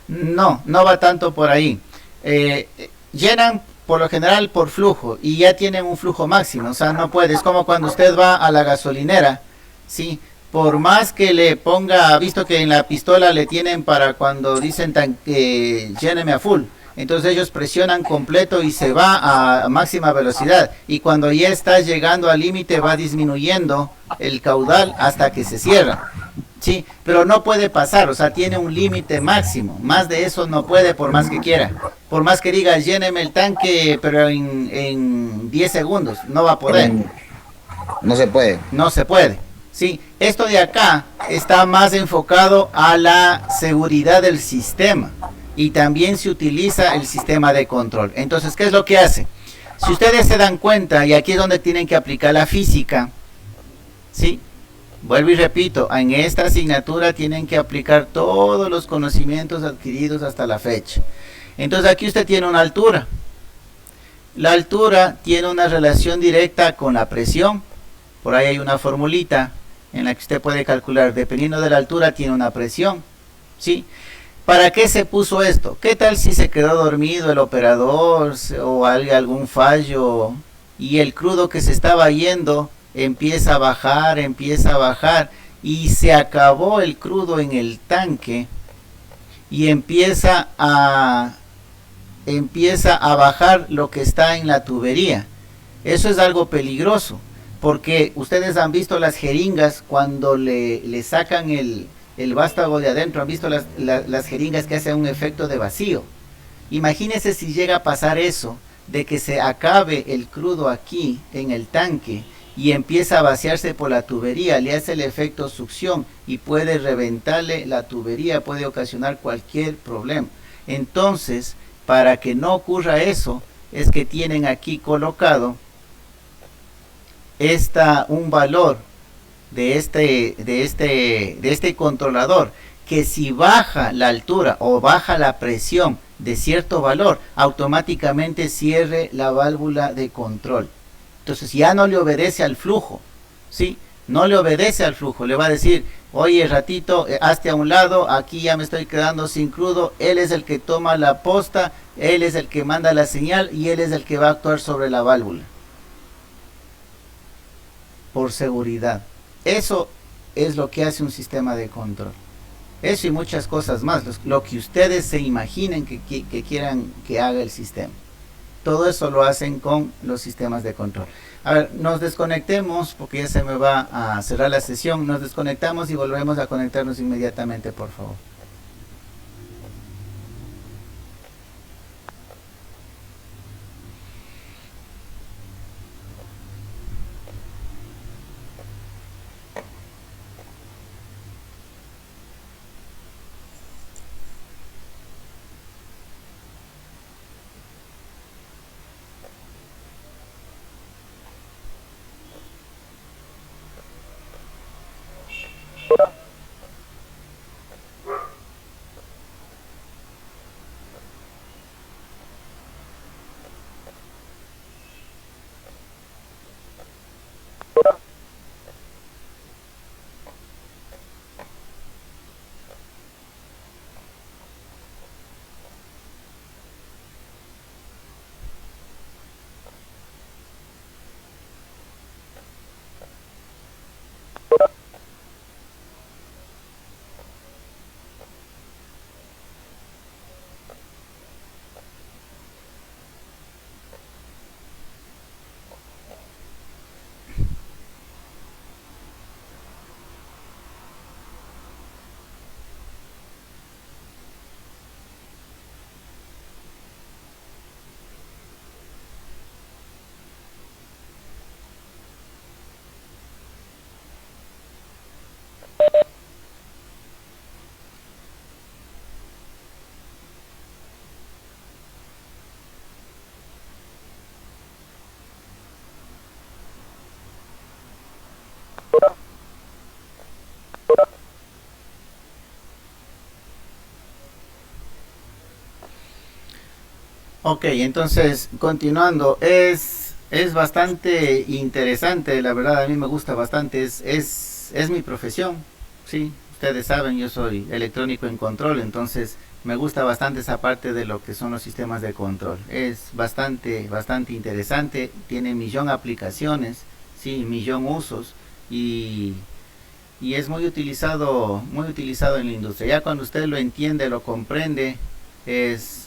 No va tanto por ahí. Llenan por lo general por flujo y ya tienen un flujo máximo, o sea, no puede. Es como cuando usted va a la gasolinera, ¿sí? Por más que le ponga, visto que en la pistola le tienen para cuando dicen lléneme a full. Entonces ellos presionan completo y se va a máxima velocidad. Y cuando ya está llegando al límite va disminuyendo el caudal hasta que se cierra. Sí, pero no puede pasar, o sea, tiene un límite máximo. Más de eso no puede por más que quiera. Por más que diga, lléneme el tanque, pero en 10 segundos, no va a poder. No se puede. No se puede. Sí, esto de acá está más enfocado a la seguridad del sistema. Y también se utiliza el sistema de control. Entonces, ¿qué es lo que hace? Si ustedes se dan cuenta, y aquí es donde tienen que aplicar la física, ¿sí? Vuelvo y repito, en esta asignatura tienen que aplicar todos los conocimientos adquiridos hasta la fecha. Entonces, aquí usted tiene una altura. La altura tiene una relación directa con la presión. Por ahí hay una formulita en la que usted puede calcular, dependiendo de la altura, tiene una presión, ¿sí? ¿Para qué se puso esto? ¿Qué tal si se quedó dormido el operador o hay algún fallo y el crudo que se estaba yendo empieza a bajar y se acabó el crudo en el tanque? y empieza a bajar lo que está en la tubería. Eso es algo peligroso, porque ustedes han visto las jeringas cuando le sacan el vástago de adentro, han visto las jeringas que hacen un efecto de vacío. Imagínense si llega a pasar eso, de que se acabe el crudo aquí en el tanque y empieza a vaciarse por la tubería, le hace el efecto succión y puede reventarle la tubería, puede ocasionar cualquier problema. Entonces, para que no ocurra eso, es que tienen aquí colocado un valor de este controlador, que si baja la altura o baja la presión de cierto valor, automáticamente cierre la válvula de control. Entonces ya no le obedece al flujo, ¿sí? No le obedece al flujo, le va a decir, oye ratito, hazte a un lado, aquí ya me estoy quedando sin crudo. Él es el que toma la posta, él es el que manda la señal y él es el que va a actuar sobre la válvula. Por seguridad. Eso es lo que hace un sistema de control. Eso y muchas cosas más, lo que ustedes se imaginen que quieran que haga el sistema. Todo eso lo hacen con los sistemas de control. A ver, nos desconectemos porque ya se me va a cerrar la sesión. Nos desconectamos y volvemos a conectarnos inmediatamente, por favor. Ok, entonces, continuando, es bastante interesante, la verdad, a mí me gusta bastante, es mi profesión, sí, ustedes saben, yo soy electrónico en control, entonces me gusta bastante esa parte de lo que son los sistemas de control, es bastante interesante, tiene millón aplicaciones, sí, millón usos, y es muy utilizado en la industria. Ya cuando usted lo entiende, lo comprende, es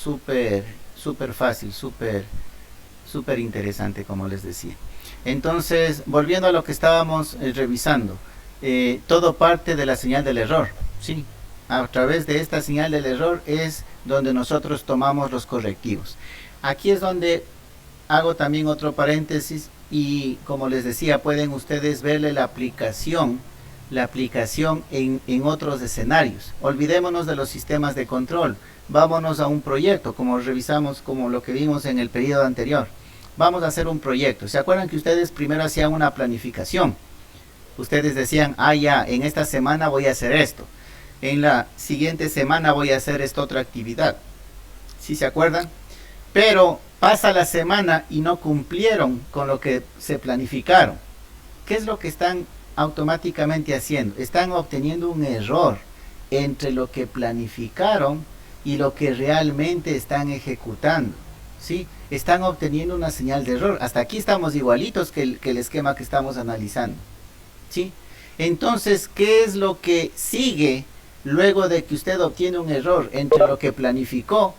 súper fácil, súper interesante, como les decía. Entonces, volviendo a lo que estábamos revisando, todo parte de la señal del error, ¿sí? A través de esta señal del error es donde nosotros tomamos los correctivos. Aquí es donde hago también otro paréntesis y, como les decía, pueden ustedes verle la aplicación en otros escenarios. Olvidémonos de los sistemas de control. Vámonos a un proyecto, como revisamos, como lo que vimos en el periodo anterior. Vamos a hacer un proyecto. ¿Se acuerdan que ustedes primero hacían una planificación? Ustedes decían, ya, en esta semana voy a hacer esto. En la siguiente semana voy a hacer esta otra actividad. ¿Sí se acuerdan? Pero pasa la semana y no cumplieron con lo que se planificaron. ¿Qué es lo que están automáticamente haciendo? Están obteniendo un error entre lo que planificaron y lo que realmente están ejecutando, ¿sí? Están obteniendo una señal de error. Hasta aquí estamos igualitos que el esquema que estamos analizando, ¿sí? Entonces, ¿qué es lo que sigue luego de que usted obtiene un error entre lo que planificó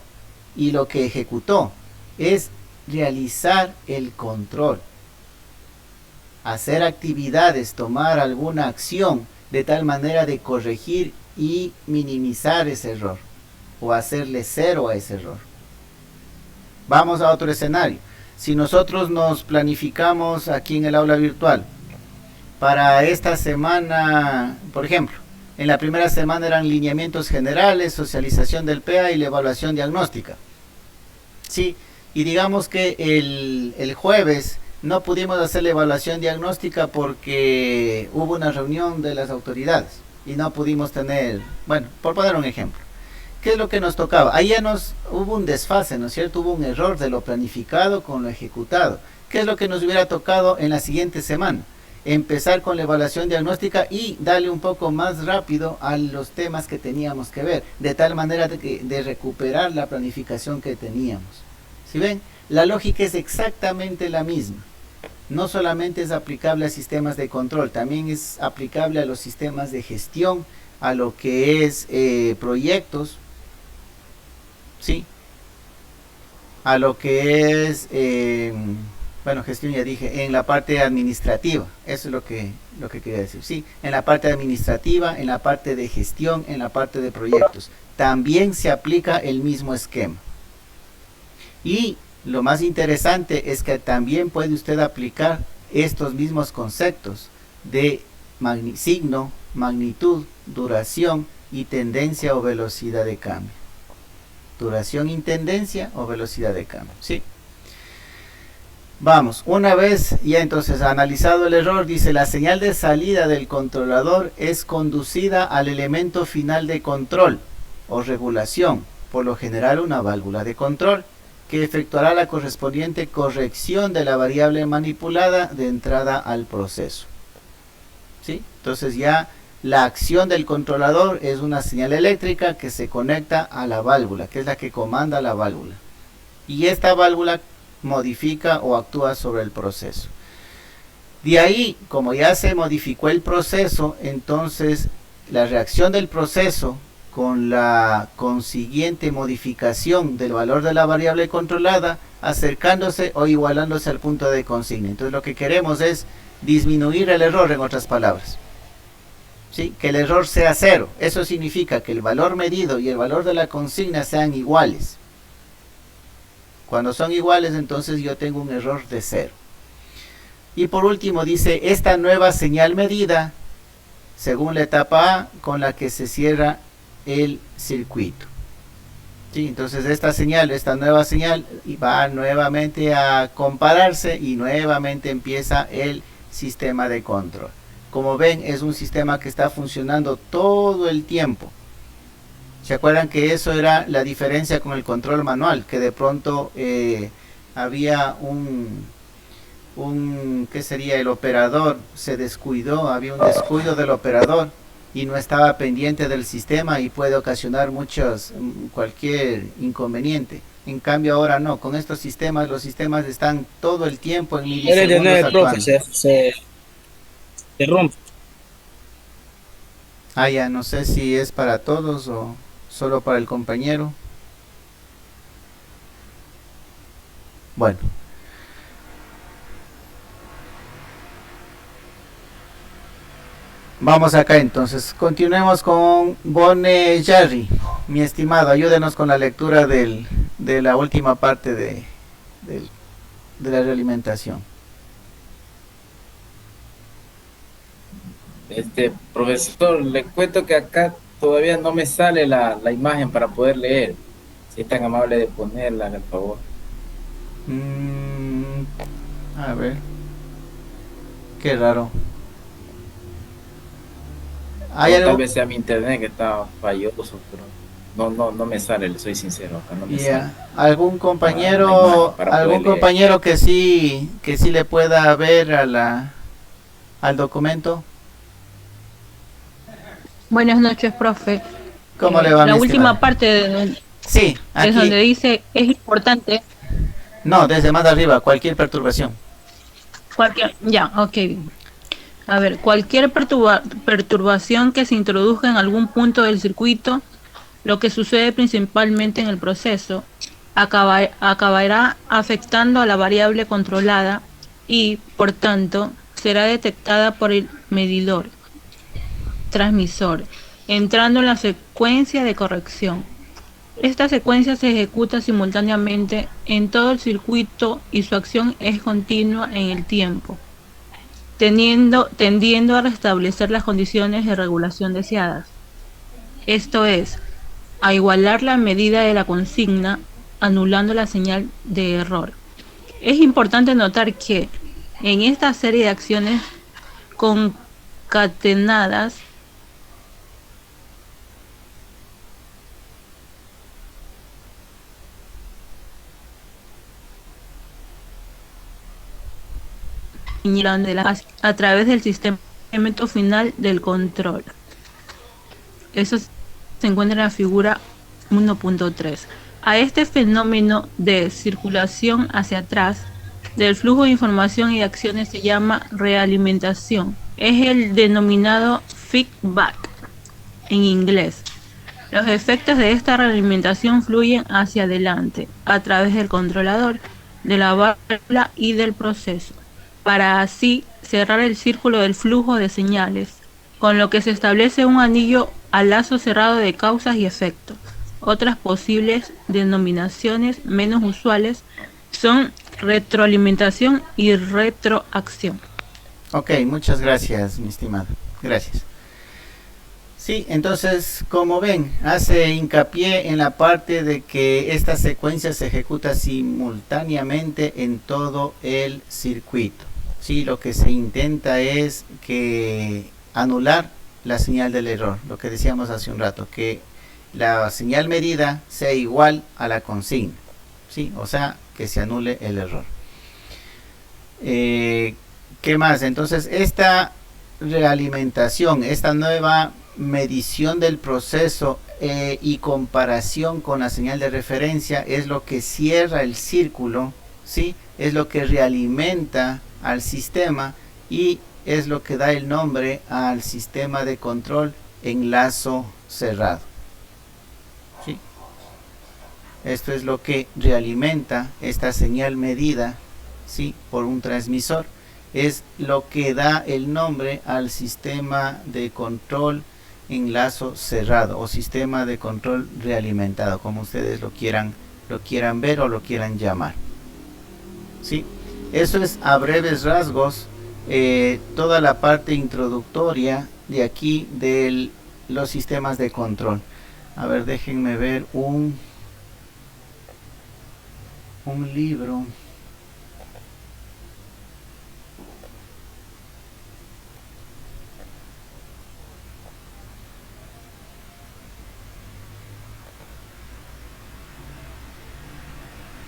y lo que ejecutó, es realizar el control. Hacer actividades, tomar alguna acción de tal manera de corregir y minimizar ese error o hacerle cero a ese error. Vamos a otro escenario. Si nosotros nos planificamos aquí en el aula virtual para esta semana, por ejemplo, en la primera semana eran lineamientos generales, socialización del PEA y la evaluación diagnóstica. Sí, y digamos que el jueves no pudimos hacer la evaluación diagnóstica porque hubo una reunión de las autoridades y no pudimos tener, bueno, por poner un ejemplo. ¿Qué es lo que nos tocaba? Ahí ya hubo un desfase, ¿no es cierto? Hubo un error de lo planificado con lo ejecutado. ¿Qué es lo que nos hubiera tocado en la siguiente semana? Empezar con la evaluación diagnóstica y darle un poco más rápido a los temas que teníamos que ver, de tal manera de recuperar la planificación que teníamos. ¿Sí ven? La lógica es exactamente la misma. No solamente es aplicable a sistemas de control, también es aplicable a los sistemas de gestión, a lo que es proyectos, ¿sí? A lo que es, bueno, gestión ya dije, en la parte administrativa, eso es lo que quería decir, ¿sí? En la parte administrativa, en la parte de gestión, en la parte de proyectos, también se aplica el mismo esquema. Y lo más interesante es que también puede usted aplicar estos mismos conceptos de signo, magnitud, duración y tendencia o velocidad de cambio. Duración y tendencia o velocidad de cambio, ¿sí? Vamos, una vez ya entonces analizado el error, dice la señal de salida del controlador es conducida al elemento final de control o regulación, por lo general una válvula de control, que efectuará la correspondiente corrección de la variable manipulada de entrada al proceso. ¿Sí? Entonces ya la acción del controlador es una señal eléctrica que se conecta a la válvula, que es la que comanda la válvula. Y esta válvula modifica o actúa sobre el proceso. De ahí, como ya se modificó el proceso, entonces la reacción del proceso con la consiguiente modificación del valor de la variable controlada, acercándose o igualándose al punto de consigna. Entonces lo que queremos es disminuir el error, en otras palabras. ¿Sí? Que el error sea cero. Eso significa que el valor medido y el valor de la consigna sean iguales. Cuando son iguales, entonces yo tengo un error de cero. Y por último dice, esta nueva señal medida, según la etapa A, con la que se cierra el circuito. ¿Sí? Entonces esta nueva señal va nuevamente a compararse y nuevamente empieza el sistema de control. Como ven, es un sistema que está funcionando todo el tiempo. ¿Se acuerdan que eso era la diferencia con el control manual? Que de pronto había ¿qué sería? El operador se descuidó, había un descuido del operador y no estaba pendiente del sistema y puede ocasionar cualquier inconveniente. En cambio ahora no, con estos sistemas, los sistemas están todo el tiempo en milisegundos actuando. Se rompe. Ah, ya, no sé si es para todos o solo para el compañero. Bueno. Vamos acá entonces, continuemos con Bone Jarry, mi estimado, ayúdenos con la lectura de la última parte de la realimentación. Profesor, le cuento que acá todavía no me sale la imagen para poder leer. Si es tan amable de ponerla, por favor. A ver, qué raro. Tal vez sea mi internet que está falloso, pero no me sale, le soy sincero, acá no me sale. ¿Algún compañero que sí le pueda ver al documento? Buenas noches, profe. ¿Cómo le va, la mi última estimada? parte Sí, aquí. es donde dice es importante. No, desde más arriba, cualquier perturbación. Ya, ok. A ver, cualquier perturbación que se introduzca en algún punto del circuito, lo que sucede principalmente en el proceso, acabará afectando a la variable controlada y, por tanto, será detectada por el medidor transmisor, entrando en la secuencia de corrección. Esta secuencia se ejecuta simultáneamente en todo el circuito y su acción es continua en el tiempo, tendiendo a restablecer las condiciones de regulación deseadas. Esto es, a igualar la medida de la consigna, anulando la señal de error. Es importante notar que en esta serie de acciones concatenadas, a través del sistema final del control. Eso se encuentra en la figura 1.3. A este fenómeno de circulación hacia atrás del flujo de información y acciones se llama realimentación. Es el denominado feedback en inglés. Los efectos de esta realimentación fluyen hacia adelante a través del controlador, de la válvula y del proceso, para así cerrar el círculo del flujo de señales, con lo que se establece un anillo al lazo cerrado de causas y efectos. Otras posibles denominaciones menos usuales son retroalimentación y retroacción. Ok, muchas gracias, mi estimado. Gracias. Sí, entonces, como ven, hace hincapié en la parte de que esta secuencia se ejecuta simultáneamente en todo el circuito. Sí, lo que se intenta es que anular la señal del error, lo que decíamos hace un rato, que la señal medida sea igual a la consigna, ¿sí? O sea, que se anule el error. ¿Qué más? Entonces, esta realimentación, esta nueva medición del proceso y comparación con la señal de referencia es lo que cierra el círculo, ¿sí? Es lo que realimenta al sistema y es lo que da el nombre al sistema de control en lazo cerrado. ¿Sí? Esto es lo que realimenta esta señal medida, ¿sí? Por un transmisor. Es lo que da el nombre al sistema de control en lazo cerrado o sistema de control realimentado, como ustedes lo quieran ver o lo quieran llamar. ¿Sí? Eso es a breves rasgos toda la parte introductoria de aquí de los sistemas de control. A ver, déjenme ver un libro.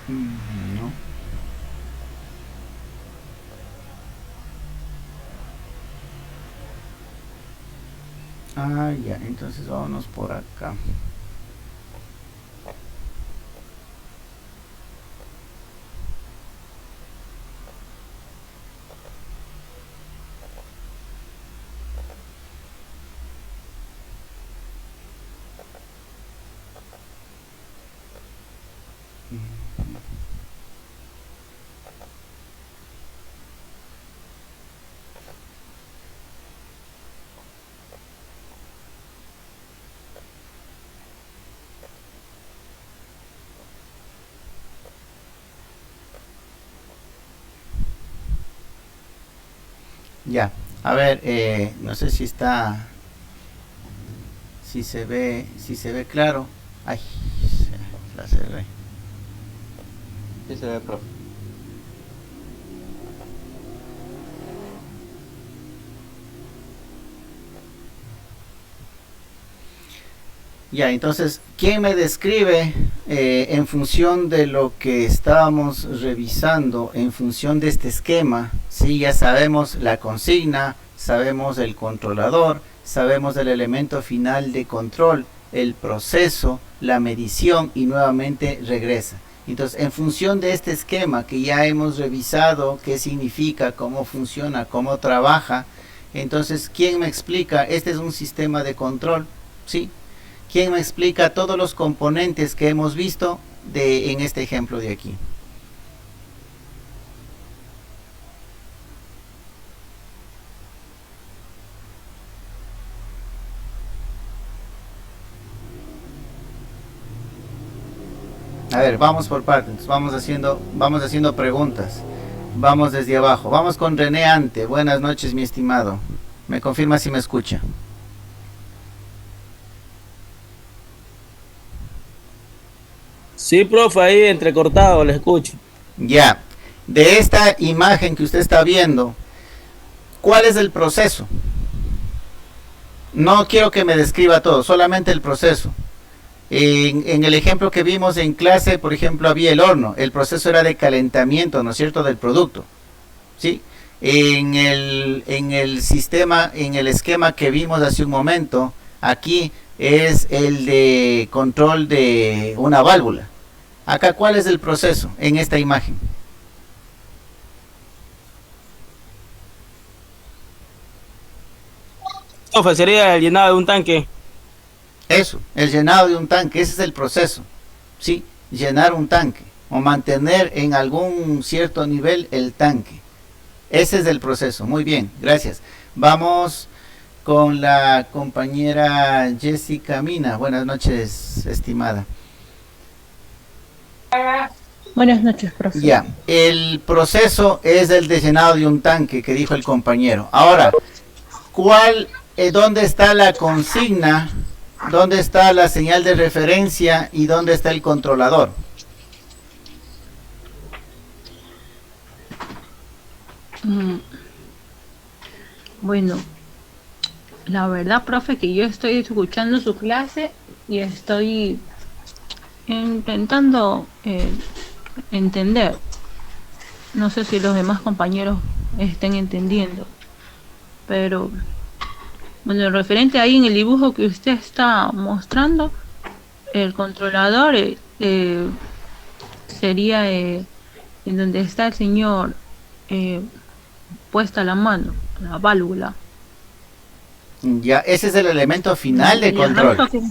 No. Ah, ya, entonces vámonos por acá. Ya, a ver, no sé si está, si se ve claro. Ay, la cerré. Sí se ve, profe. Ya, entonces, ¿quién me describe en función de lo que estábamos revisando, en función de este esquema? Sí, ya sabemos la consigna, sabemos el controlador, sabemos el elemento final de control, el proceso, la medición y nuevamente regresa. Entonces, en función de este esquema que ya hemos revisado, qué significa, cómo funciona, cómo trabaja, Entonces, ¿quién me explica? Este es un sistema de control, ¿sí? ¿Quién me explica todos los componentes que hemos visto en este ejemplo de aquí? A ver, vamos por partes, vamos haciendo preguntas. Vamos desde abajo. Vamos con René Ante. Buenas noches, mi estimado. ¿Me confirma si me escucha? Sí, profe, ahí entrecortado, le escucho. Ya. De esta imagen que usted está viendo, ¿cuál es el proceso? No quiero que me describa todo, solamente el proceso. En el ejemplo que vimos en clase, por ejemplo, había el horno. El proceso era de calentamiento, ¿no es cierto?, del producto. ¿Sí? En el sistema, en el esquema que vimos hace un momento, aquí es el de control de una válvula. Acá, ¿cuál es el proceso en esta imagen? Profe, sería el llenado de un tanque. Eso, el llenado de un tanque, ese es el proceso, ¿sí? Llenar un tanque o mantener en algún cierto nivel el tanque. Ese es el proceso. Muy bien, gracias. Vamos con la compañera Jessica Mina. Buenas noches, estimada. Buenas noches, profe. Ya, el proceso es el de llenado de un tanque que dijo el compañero. Ahora, ¿dónde está la consigna? ¿Dónde está la señal de referencia y dónde está el controlador? Bueno, la verdad, profe, que yo estoy escuchando su clase y estoy intentando entender. No sé si los demás compañeros estén entendiendo, pero bueno, referente ahí en el dibujo que usted está mostrando, el controlador sería en donde está el señor puesta la mano, la válvula. Ya, ese es el elemento final de Y el control. resto que-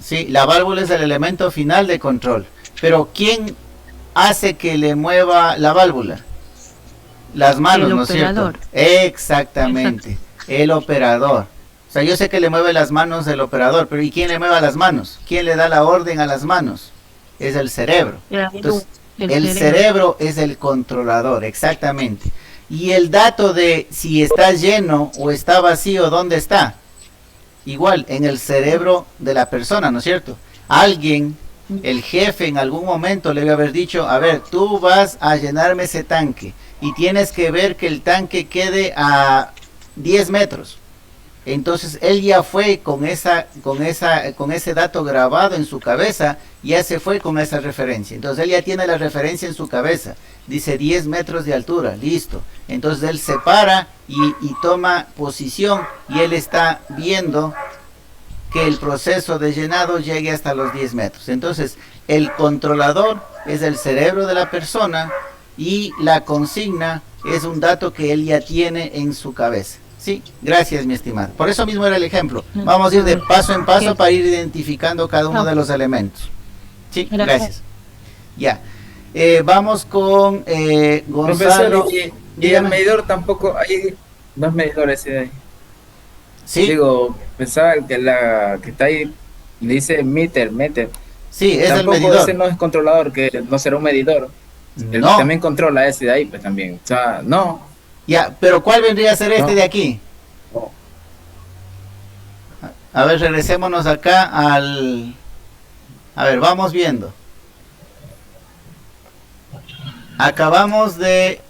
Sí, la válvula es el elemento final de control. Pero ¿quién hace que le mueva la válvula? Las manos, El ¿no es cierto? operador. Exactamente, el operador. O sea, yo sé que le mueve las manos el operador, pero ¿y quién le mueve las manos? ¿Quién le da la orden a las manos? Es el cerebro. Entonces, el cerebro es el controlador, exactamente. Y el dato de si está lleno o está vacío, ¿dónde está? Igual, en el cerebro de la persona, ¿no es cierto? Alguien, el jefe en algún momento le debe haber dicho, a ver, tú vas a llenarme ese tanque y tienes que ver que el tanque quede a 10 metros. Entonces él ya fue con ese dato grabado en su cabeza, ya se fue con esa referencia. Entonces él ya tiene la referencia en su cabeza. Dice 10 metros de altura, listo. Entonces él se para y toma posición y él está viendo que el proceso de llenado llegue hasta los 10 metros. Entonces el controlador es el cerebro de la persona y la consigna es un dato que él ya tiene en su cabeza. Sí, gracias, mi estimado. Por eso mismo era el ejemplo. Vamos a ir de paso en paso para ir identificando cada uno de los elementos. Sí, gracias. Ya. Vamos con Gonzalo. Profesor, y el medidor tampoco, hay dos medidores de ahí. Sí. Digo, pensaba que la que está ahí dice meter. Sí, es tampoco el medidor. Ese no es controlador, que no será un medidor. El No. que también controla ese de ahí, pues también. O sea, no. Ya, pero ¿cuál vendría a ser este de aquí? No. A ver, regresémonos acá al... A ver, vamos viendo. Acabamos de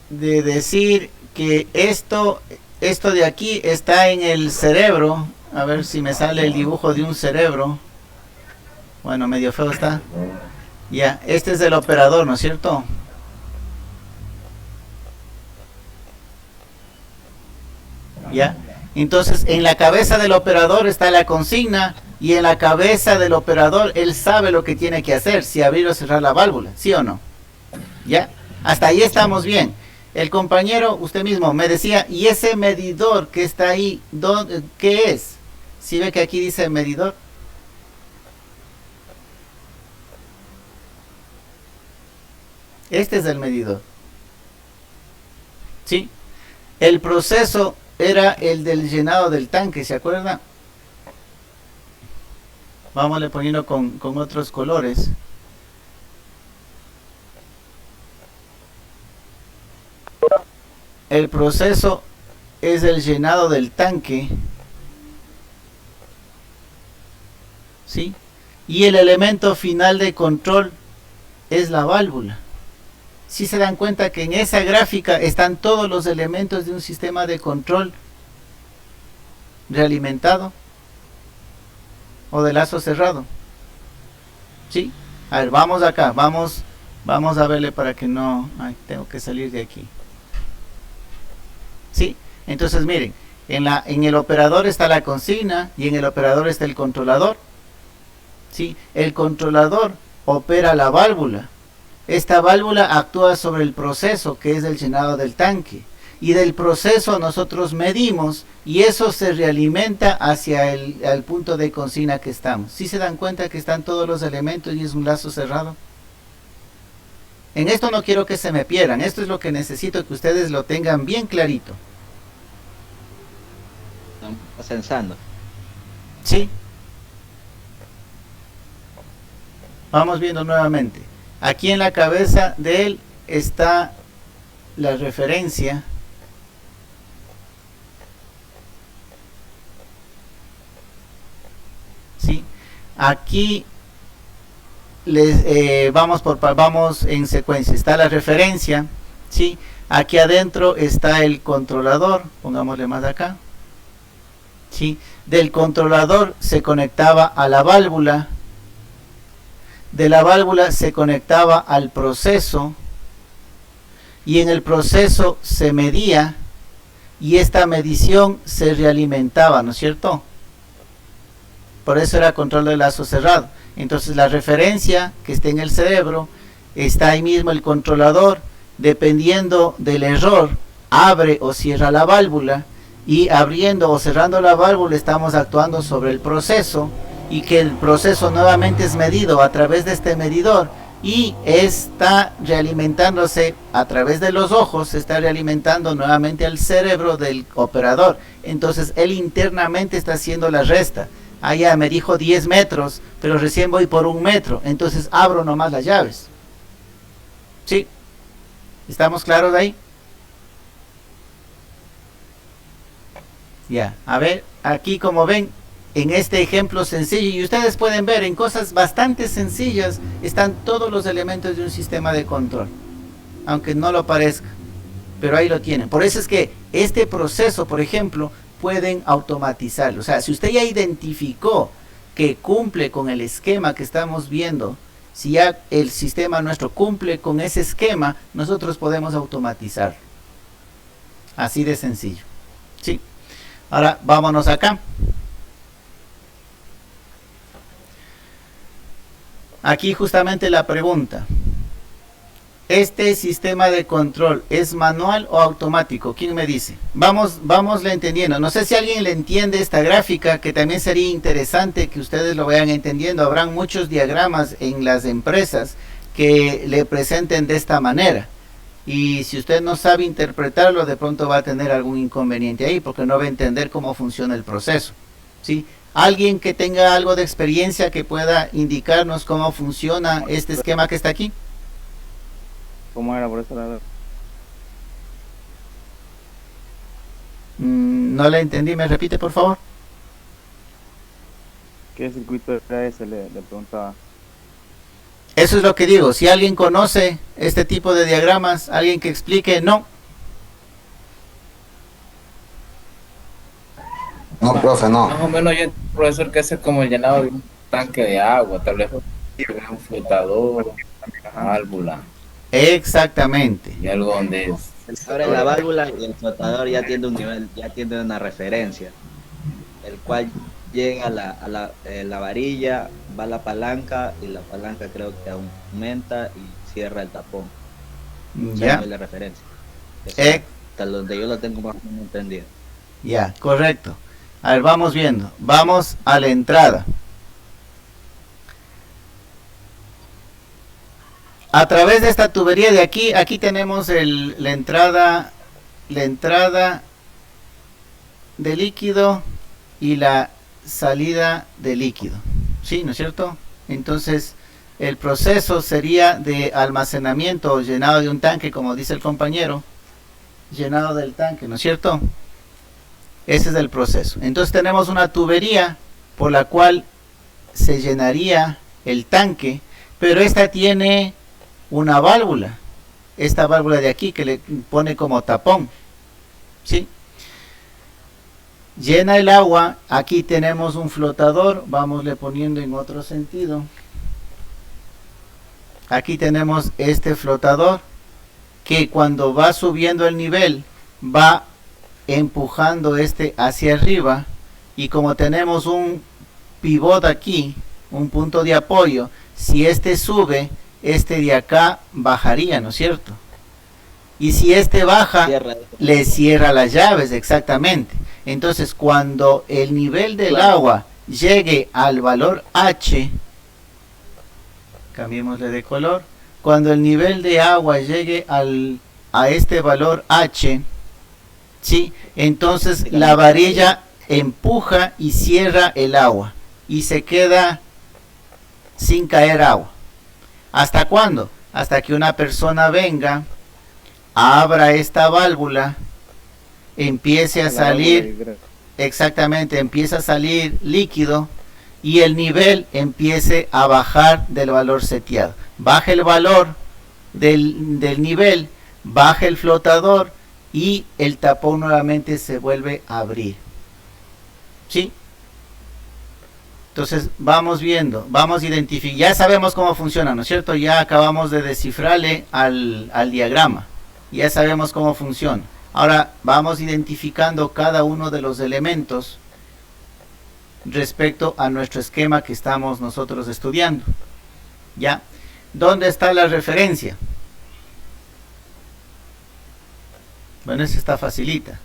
decir que esto de aquí está en el cerebro. A ver si me sale el dibujo de un cerebro. Bueno, medio feo está. Ya, este es el operador, ¿no es cierto? Ya. Entonces, en la cabeza del operador está la consigna y en la cabeza del operador él sabe lo que tiene que hacer, si abrir o cerrar la válvula, ¿sí o no? ¿Ya? Hasta ahí estamos bien. El compañero, usted mismo, me decía, ¿y ese medidor que está ahí, qué es? ¿Sí ve que aquí dice medidor? Este es el medidor. ¿Sí? El proceso era el del llenado del tanque, ¿se acuerda? Vamos a poniendo con otros colores. El proceso es el llenado del tanque, ¿sí? Y el elemento final de control es la válvula. Si se dan cuenta que en esa gráfica están todos los elementos de un sistema de control realimentado o de lazo cerrado, ¿sí? A ver, vamos acá, vamos a verle para que no... Ay, tengo que salir de aquí. ¿Sí? Entonces miren, en el operador está la consigna y en el operador está el controlador. ¿Sí? El controlador opera la válvula. Esta válvula actúa sobre el proceso, que es el llenado del tanque. Y del proceso nosotros medimos y eso se realimenta hacia el punto de consigna que estamos. ¿Sí se dan cuenta que están todos los elementos y es un lazo cerrado? En esto no quiero que se me pierdan. Esto es lo que necesito que ustedes lo tengan bien clarito. Estamos censando. ¿Sí? Vamos viendo nuevamente. Aquí en la cabeza de él está la referencia. ¿Sí? Aquí vamos en secuencia. Está la referencia, ¿sí? Aquí adentro está el controlador, pongámosle más acá, ¿sí? Del controlador se conectaba a la válvula, de la válvula se conectaba al proceso y en el proceso se medía y esta medición se realimentaba, ¿no es cierto? Por eso era control de lazo cerrado. Entonces la referencia que está en el cerebro, está ahí mismo el controlador, dependiendo del error, abre o cierra la válvula, y abriendo o cerrando la válvula estamos actuando sobre el proceso, y que el proceso nuevamente es medido a través de este medidor, y está realimentándose a través de los ojos, se está realimentando nuevamente al cerebro del operador. Entonces él internamente está haciendo la resta. Ya me dijo 10 metros, pero recién voy por 1 metro, entonces abro nomás las llaves. ¿Sí? ¿Estamos claros de ahí? Ya, a ver, aquí como ven, en este ejemplo sencillo, y ustedes pueden ver en cosas bastante sencillas, están todos los elementos de un sistema de control, aunque no lo parezca, pero ahí lo tienen. Por eso es que este proceso, por ejemplo, pueden automatizarlo. O sea, si usted ya identificó que cumple con el esquema que estamos viendo, si ya el sistema nuestro cumple con ese esquema, nosotros podemos automatizarlo. Así de sencillo. ¿Sí? Ahora vámonos acá. Aquí justamente la pregunta. ¿Este sistema de control es manual o automático? ¿Quién me dice? Vamos entendiendo. No sé si alguien le entiende esta gráfica, que también sería interesante que ustedes lo vayan entendiendo. Habrán muchos diagramas en las empresas que le presenten de esta manera. Y si usted no sabe interpretarlo, de pronto va a tener algún inconveniente ahí, porque no va a entender cómo funciona el proceso. ¿Sí? ¿Alguien que tenga algo de experiencia que pueda indicarnos cómo funciona este esquema que está aquí? ¿Cómo era por eso lado? No le entendí, ¿me repite por favor? ¿Qué circuito era ese? Le preguntaba. Eso es lo que digo, si alguien conoce este tipo de diagramas, alguien que explique, no. No, profe, no. Más o menos yo, profesor, que hace como el llenado de un tanque de agua, tal vez un flotador, una válvula. Exactamente. Y algo donde Se abre la válvula y el flotador ya tiene un nivel, ya tiene una referencia, el cual llega a la varilla, va a la palanca y la palanca creo que aumenta y cierra el tapón. Ya. La referencia. Eh, Hasta donde yo lo tengo más o menos entendido. Ya, correcto. A ver, vamos viendo. Vamos a la entrada. A través de esta tubería de aquí, aquí tenemos la entrada de líquido y la salida de líquido. ¿Sí? ¿No es cierto? Entonces, el proceso sería de almacenamiento o llenado de un tanque, como dice el compañero. Llenado del tanque, ¿no es cierto? Ese es el proceso. Entonces tenemos una tubería por la cual se llenaría el tanque, pero esta tiene una válvula. Esta válvula de aquí que le pone como tapón. ¿Sí? Llena el agua. Aquí tenemos un flotador. Vámosle poniendo en otro sentido. Aquí tenemos este flotador que cuando va subiendo el nivel va empujando este hacia arriba, y como tenemos un pivot aquí, un punto de apoyo, si este sube, este de acá bajaría, ¿no es cierto? Y si este baja, le cierra las llaves, exactamente. Entonces cuando el nivel del agua llegue al valor H, cambiémosle de color, cuando el nivel de agua llegue a este valor H, ¿sí? Entonces la varilla empuja y cierra el agua y se queda sin caer agua. ¿Hasta cuándo? Hasta que una persona venga, abra esta válvula, empiece a salir, exactamente, empieza a salir líquido y el nivel empiece a bajar del valor seteado. Baja el valor del nivel, baja el flotador y el tapón nuevamente se vuelve a abrir. ¿Sí? Entonces vamos viendo, vamos identificando, ya sabemos cómo funciona, ¿no es cierto? Ya acabamos de descifrarle al diagrama, ya sabemos cómo funciona. Ahora vamos identificando cada uno de los elementos respecto a nuestro esquema que estamos nosotros estudiando. ¿Ya? ¿Dónde está la referencia? Bueno, eso está facilita.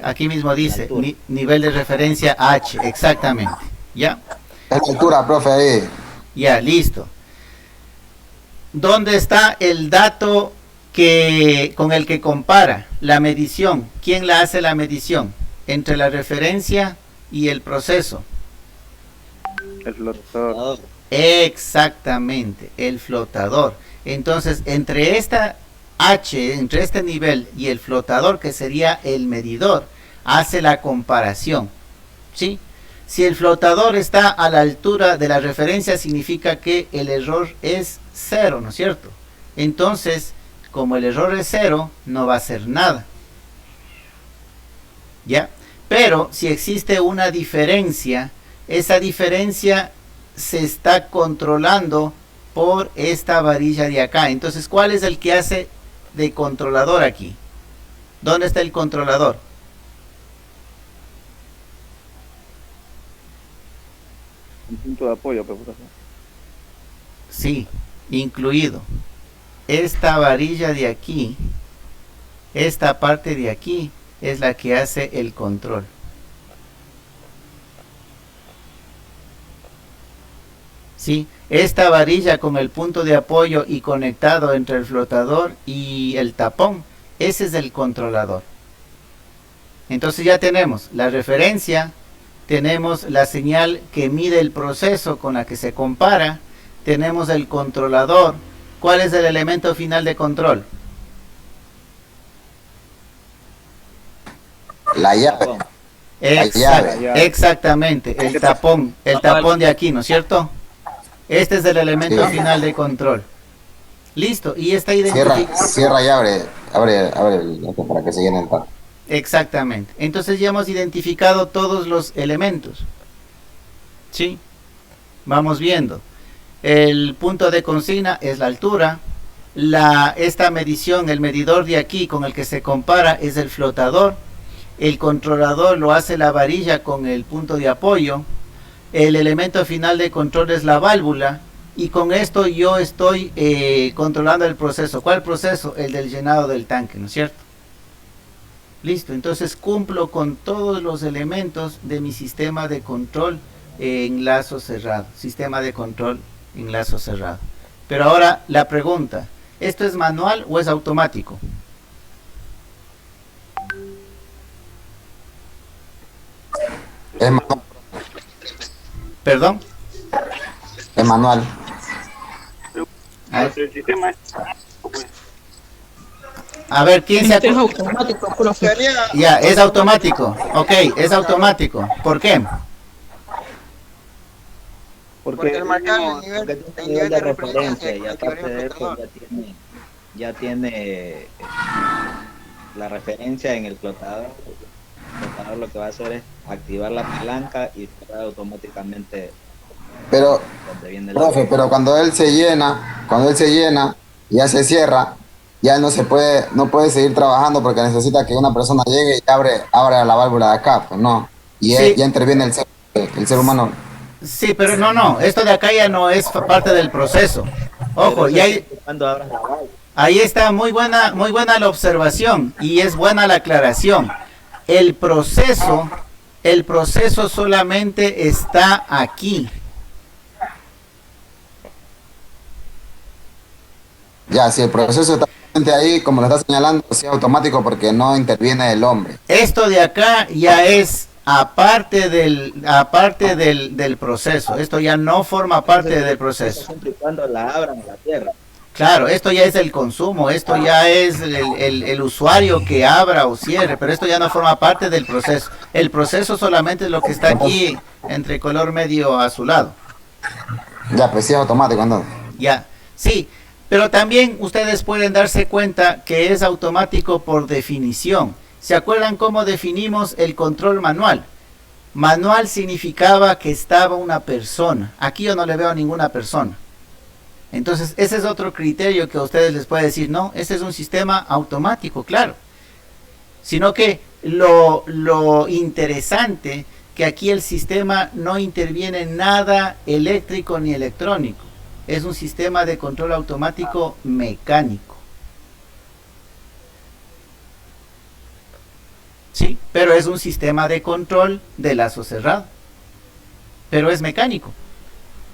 Aquí mismo dice nivel de referencia H, exactamente. ¿Ya? Es la altura, profe, ahí. Ya, listo. ¿Dónde está el dato con el que compara la medición? ¿Quién la hace la medición? Entre la referencia y el proceso. El flotador. Exactamente, el flotador. Entonces, entre esta H, entre este nivel y el flotador, que sería el medidor, hace la comparación. ¿Sí? Si el flotador está a la altura de la referencia, significa que el error es 0, ¿no es cierto? Entonces, como el error es 0, no va a hacer nada. ¿Ya? Pero si existe una diferencia, esa diferencia se está controlando por esta varilla de acá. Entonces, ¿cuál es el que hace de controlador aquí? ¿Dónde está el controlador? Un punto de apoyo, profesor. Sí, incluido. Esta varilla de aquí, esta parte de aquí, es la que hace el control. ¿Sí? Esta varilla con el punto de apoyo y conectado entre el flotador y el tapón, ese es el controlador. Entonces ya tenemos la referencia, tenemos la señal que mide el proceso con la que se compara, tenemos el controlador. ¿Cuál es el elemento final de control? La llave. Exactamente, el tapón de aquí, ¿no es cierto? Este es el elemento final de control. Listo, y está identificado. Cierra y abre para que se llene el par. Exactamente. Entonces ya hemos identificado todos los elementos. ¿Sí? Vamos viendo. El punto de consigna es la altura. Esta medición, el medidor de aquí con el que se compara es el flotador. El controlador lo hace la varilla con el punto de apoyo. El elemento final de control es la válvula, y con esto yo estoy controlando el proceso. ¿Cuál proceso? El del llenado del tanque, ¿no es cierto? Listo, entonces cumplo con todos los elementos de mi sistema de control en lazo cerrado. Sistema de control en lazo cerrado. Pero ahora la pregunta, ¿esto es manual o es automático? Es manual. ¿Perdón? Es manual. A ver, El sistema es... a ver, ¿quién se Este es acuerda? automático, profe. Ya, es automático. Ok, es automático. ¿Por qué? Porque el marcar porque tiene un nivel de referencia y aparte de eso ya tiene la referencia en el flotador. El flotador lo que va a hacer es activar la palanca y cerrar automáticamente Pero, donde viene profe, pero cuando él se llena, ya se cierra, ya no puede seguir trabajando porque necesita que una persona llegue y abre la válvula de acá, pues no. Y Sí. ya interviene el ser humano. Sí, pero no, esto de acá ya no es parte del proceso. Ojo, y cuando abras la válvula. ahí está muy buena la observación y es buena la aclaración. El proceso solamente está aquí. Ya, si el proceso está presente ahí, como lo está señalando, sí es automático porque no interviene el hombre. Esto de acá ya es aparte del proceso. Esto ya no forma parte del proceso. Siempre y cuando la abran a la tierra. Claro, esto ya es el consumo, esto ya es el usuario que abra o cierre, pero esto ya no forma parte del proceso. El proceso solamente es lo que está aquí entre color medio azulado. Ya, pues sí es automático, entonces. Ya, sí, pero también ustedes pueden darse cuenta que es automático por definición. ¿Se acuerdan cómo definimos el control manual? Manual significaba que estaba una persona. Aquí yo no le veo a ninguna persona. Entonces, ese es otro criterio que a ustedes les puede decir, no, ese es un sistema automático, claro. Sino que lo interesante, que aquí el sistema no interviene en nada eléctrico ni electrónico. Es un sistema de control automático mecánico. Sí, pero es un sistema de control de lazo cerrado. Pero es mecánico.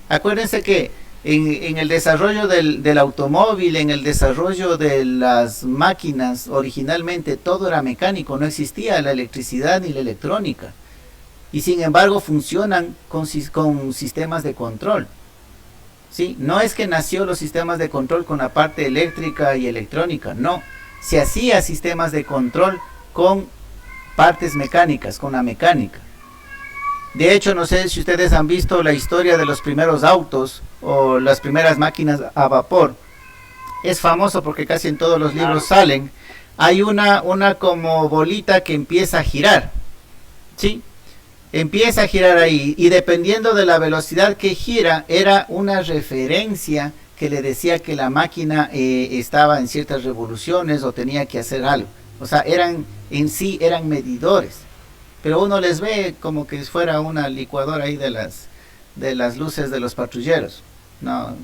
Acuérdense que en el desarrollo del automóvil, en el desarrollo de las máquinas, originalmente todo era mecánico, no existía la electricidad ni la electrónica. Y sin embargo funcionan con sistemas de control. ¿Sí? No es que nació los sistemas de control con la parte eléctrica y electrónica, no. Se hacía sistemas de control con partes mecánicas, con la mecánica. De hecho, no sé si ustedes han visto la historia de los primeros autos o las primeras máquinas a vapor. Es famoso porque casi en todos los libros salen. Hay una como bolita que empieza a girar. ¿Sí? Empieza a girar ahí y dependiendo de la velocidad que gira, era una referencia que le decía que la máquina estaba en ciertas revoluciones o tenía que hacer algo. O sea, eran medidores. Pero uno les ve como que fuera una licuadora ahí de las luces de los patrulleros. No,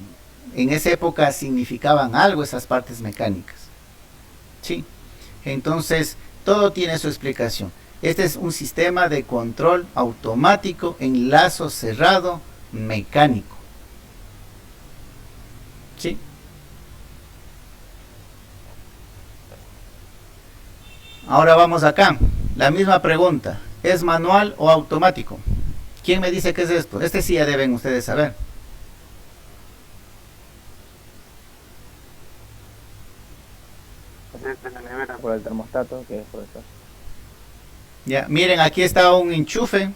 en esa época significaban algo esas partes mecánicas. ¿Sí? Entonces, todo tiene su explicación. Este es un sistema de control automático en lazo cerrado mecánico. ¿Sí? Ahora vamos acá. La misma pregunta. ¿Es manual o automático? ¿Quién me dice qué es esto? Este sí ya deben ustedes saber. Por el termostato, que es por eso. Ya, miren, aquí está un enchufe.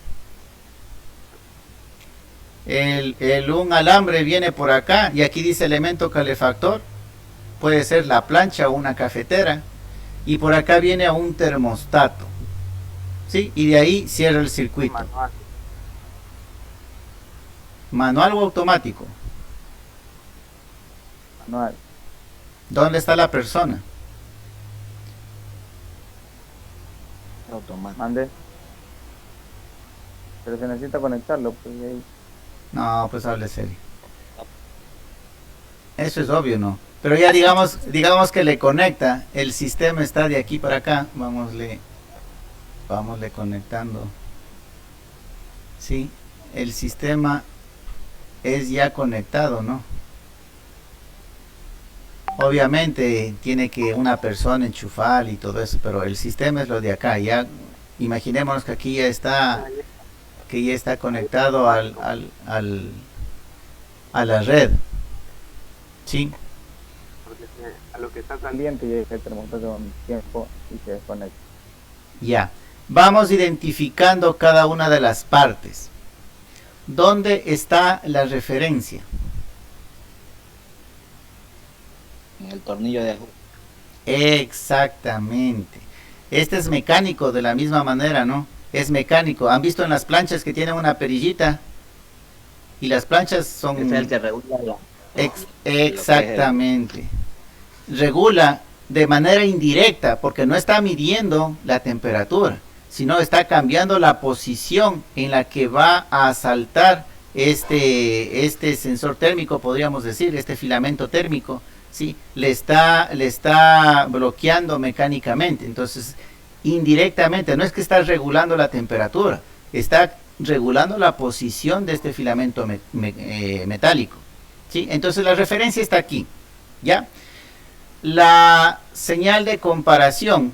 Un alambre viene por acá y aquí dice elemento calefactor. Puede ser la plancha o una cafetera. Y por acá viene a un termostato. ¿Sí? Y de ahí cierra el circuito. Manual. ¿Manual o automático? Manual. ¿Dónde está la persona? Automático. Mande. Pero se necesita conectarlo, pues y ahí. No, pues hable serio. Eso es obvio, ¿no? Pero ya digamos que le conecta, el sistema está de aquí para acá, vámosle Vámosle conectando. Sí, el sistema es ya conectado, ¿no? Obviamente tiene que una persona enchufar y todo eso, pero el sistema es lo de acá. Ya imaginémonos que aquí ya está, conectado a la red. ¿Sí? Porque a lo que está caliente ya el termostato con tiempo y se desconecta. Ya. Vamos identificando cada una de las partes. ¿Dónde está la referencia? En el tornillo de ajuste. Exactamente. Este es mecánico de la misma manera, ¿no? Es mecánico. ¿Han visto en las planchas que tienen una perillita? Y las planchas son... Es el que regula Exactamente. Regula de manera indirecta porque no está midiendo la temperatura, sino está cambiando la posición en la que va a saltar este sensor térmico, podríamos decir, este filamento térmico, ¿sí? Le está bloqueando mecánicamente. Entonces, indirectamente, no es que está regulando la temperatura, está regulando la posición de este filamento metálico, ¿sí? Entonces, la referencia está aquí, ¿ya? La señal de comparación.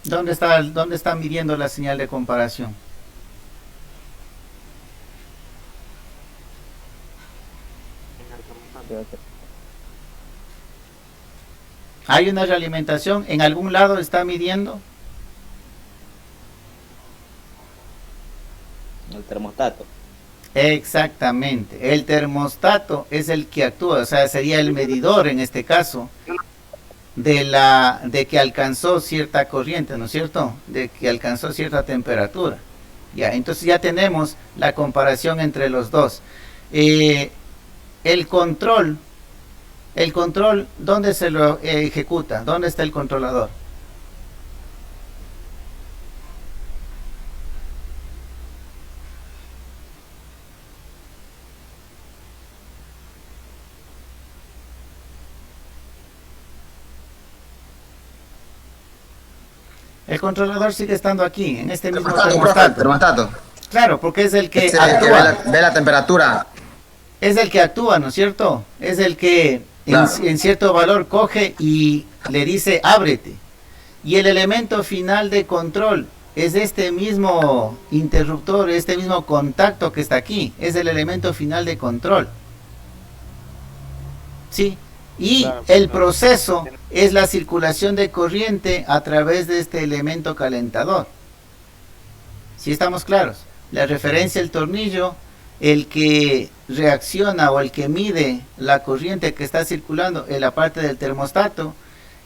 ¿Dónde está midiendo la señal de comparación? ¿Hay una realimentación? ¿En algún lado está midiendo? el termostato. Exactamente. El termostato es el que actúa, o sea, sería el medidor en este caso de que alcanzó cierta corriente, ¿no es cierto? De que alcanzó cierta temperatura. Ya, entonces ya tenemos la comparación entre los dos. El control, ¿dónde se lo ejecuta? ¿Dónde está el controlador? El controlador sigue estando aquí, en este mismo Termostato. Claro, porque es el que Es el actúa. que ve la temperatura. Es el que actúa, ¿no es cierto? Es el que Claro. en cierto valor coge y le dice ábrete. Y el elemento final de control es este mismo interruptor, este mismo contacto que está aquí. Es el elemento final de control. ¿Sí? Y Claro, el claro. proceso es la circulación de corriente a través de este elemento calentador. ¿Sí estamos claros? La referencia al tornillo, el que reacciona o el que mide la corriente que está circulando en la parte del termostato.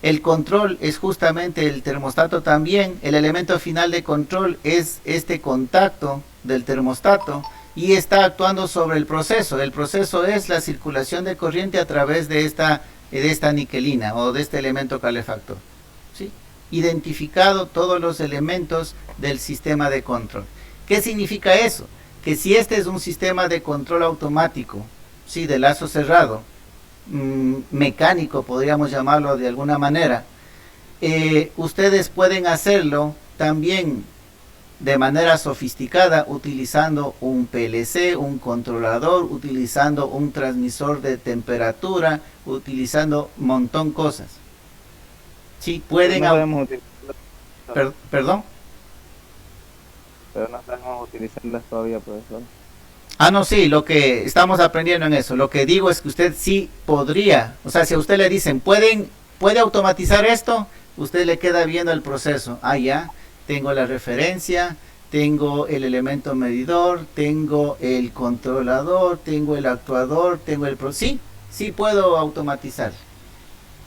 El control es justamente el termostato también. El elemento final de control es este contacto del termostato y está actuando sobre el proceso. El proceso es la circulación de corriente a través de esta niquelina o de este elemento calefactor. ¿Sí? Identificado todos los elementos del sistema de control. ¿Qué significa eso? Que si este es un sistema de control automático, ¿sí? De lazo cerrado, mecánico, podríamos llamarlo de alguna manera, ustedes pueden hacerlo también de manera sofisticada utilizando un PLC, un controlador, utilizando un transmisor de temperatura, utilizando un montón de cosas. Sí, pueden... No podemos utilizarlas, ¿Perdón? pero no sabemos utilizarlas todavía, profesor. Ah, no, sí, lo que estamos aprendiendo en eso. Lo que digo es que usted sí podría, o sea, si a usted le dicen, ¿puede automatizar esto? Usted le queda viendo el proceso. Ah, ya, tengo la referencia, tengo el elemento medidor, tengo el controlador, tengo el actuador, tengo el... Sí puedo automatizar.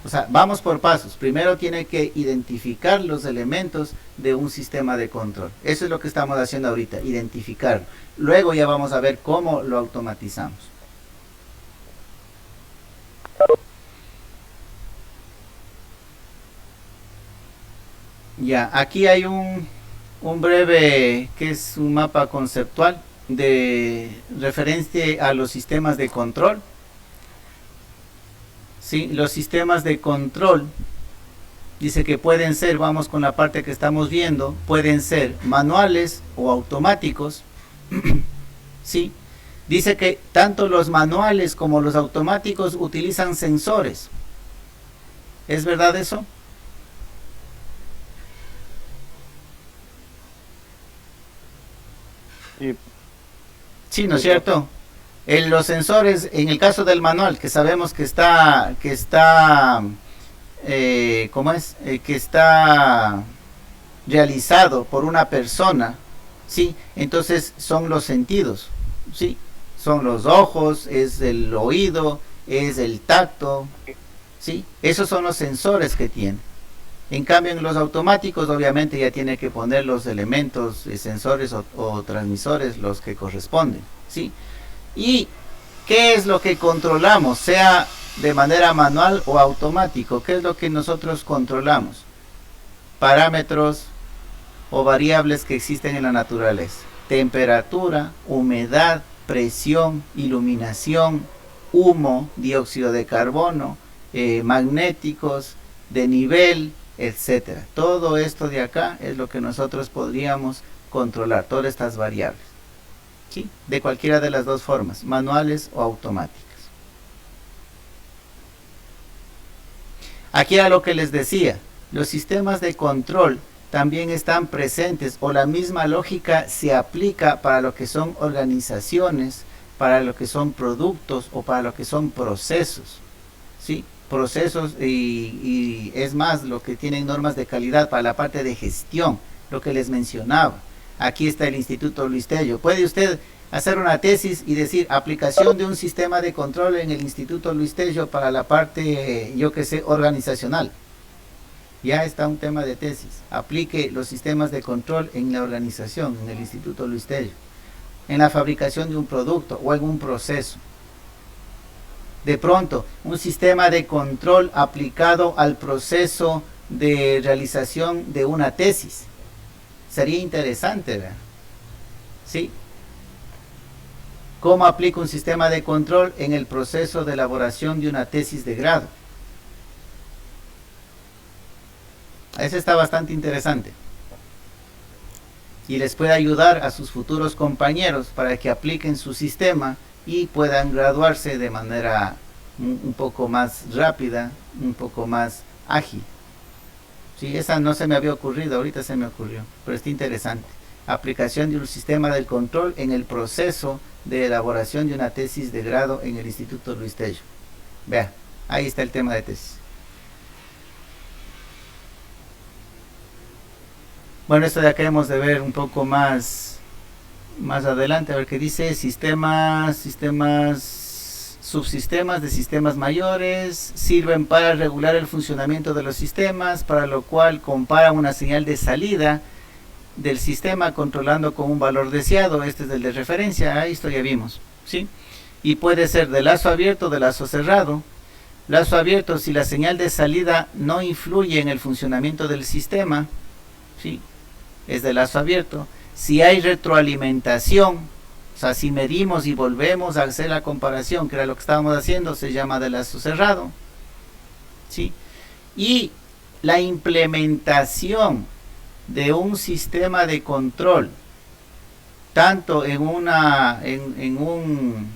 O sea, vamos por pasos. Primero tiene que identificar los elementos de un sistema de control. Eso es lo que estamos haciendo ahorita, identificarlo. Luego ya vamos a ver cómo lo automatizamos. Ya, aquí hay un breve, que es un mapa conceptual de referencia a los sistemas de control. Sí, los sistemas de control Dice que pueden ser, vamos con la parte que estamos viendo, pueden ser manuales o automáticos. ¿Sí? Dice que tanto los manuales como los automáticos utilizan sensores. ¿Es verdad eso? Sí, Sí, ¿no es cierto? Los sensores, en el caso del manual, que sabemos que está ¿cómo es? Que está realizado por una persona, ¿sí? Entonces son los sentidos, ¿sí? Son los ojos, es el oído, es el tacto, ¿sí? Esos son los sensores que tiene. En cambio, en los automáticos, obviamente, ya tiene que poner los elementos, sensores o transmisores, los que corresponden, ¿sí? ¿Y qué es lo que controlamos? Sea de manera manual o automático. ¿Qué es lo que nosotros controlamos? Parámetros o variables que existen en la naturaleza. Temperatura, humedad, presión, iluminación, humo, dióxido de carbono, magnéticos, de nivel, etcétera. Todo esto de acá es lo que nosotros podríamos controlar, todas estas variables, ¿sí? De cualquiera de las dos formas, manuales o automáticas. Aquí era lo que les decía, los sistemas de control también están presentes, o la misma lógica se aplica para lo que son organizaciones, para lo que son productos o para lo que son procesos, ¿sí? Procesos y es más, lo que tienen normas de calidad para la parte de gestión, lo que les mencionaba. Aquí está el Instituto Luis Tello. Puede usted hacer una tesis y decir aplicación de un sistema de control en el Instituto Luis Tello para la parte, yo que sé, organizacional. Ya está un tema de tesis. Aplique los sistemas de control en la organización, en el Instituto Luis Tello, en la fabricación de un producto o en un proceso. De pronto, un sistema de control aplicado al proceso de realización de una tesis. Sería interesante, ¿verdad? ¿Sí? ¿Cómo aplica un sistema de control en el proceso de elaboración de una tesis de grado? Ese está bastante interesante. Y les puede ayudar a sus futuros compañeros para que apliquen su sistema y puedan graduarse de manera un poco más rápida, un poco más ágil. Sí, esa no se me había ocurrido, ahorita se me ocurrió, pero está interesante. Aplicación de un sistema del control en el proceso de elaboración de una tesis de grado en el Instituto Luis Tello. Vea, ahí está el tema de tesis. Bueno, esto de acá hemos de ver un poco más adelante, a ver qué dice. Subsistemas de sistemas mayores sirven para regular el funcionamiento de los sistemas, para lo cual compara una señal de salida del sistema controlando con un valor deseado. Este es el de referencia, ahí esto ya vimos, ¿sí? Y puede ser de lazo abierto o de lazo cerrado. Lazo abierto si la señal de salida no influye en el funcionamiento del sistema, ¿sí? Es de lazo abierto. Si hay retroalimentación, o sea, si medimos y volvemos a hacer la comparación, que era lo que estábamos haciendo, se llama de lazo cerrado, ¿sí? Y la implementación de un sistema de control, tanto en un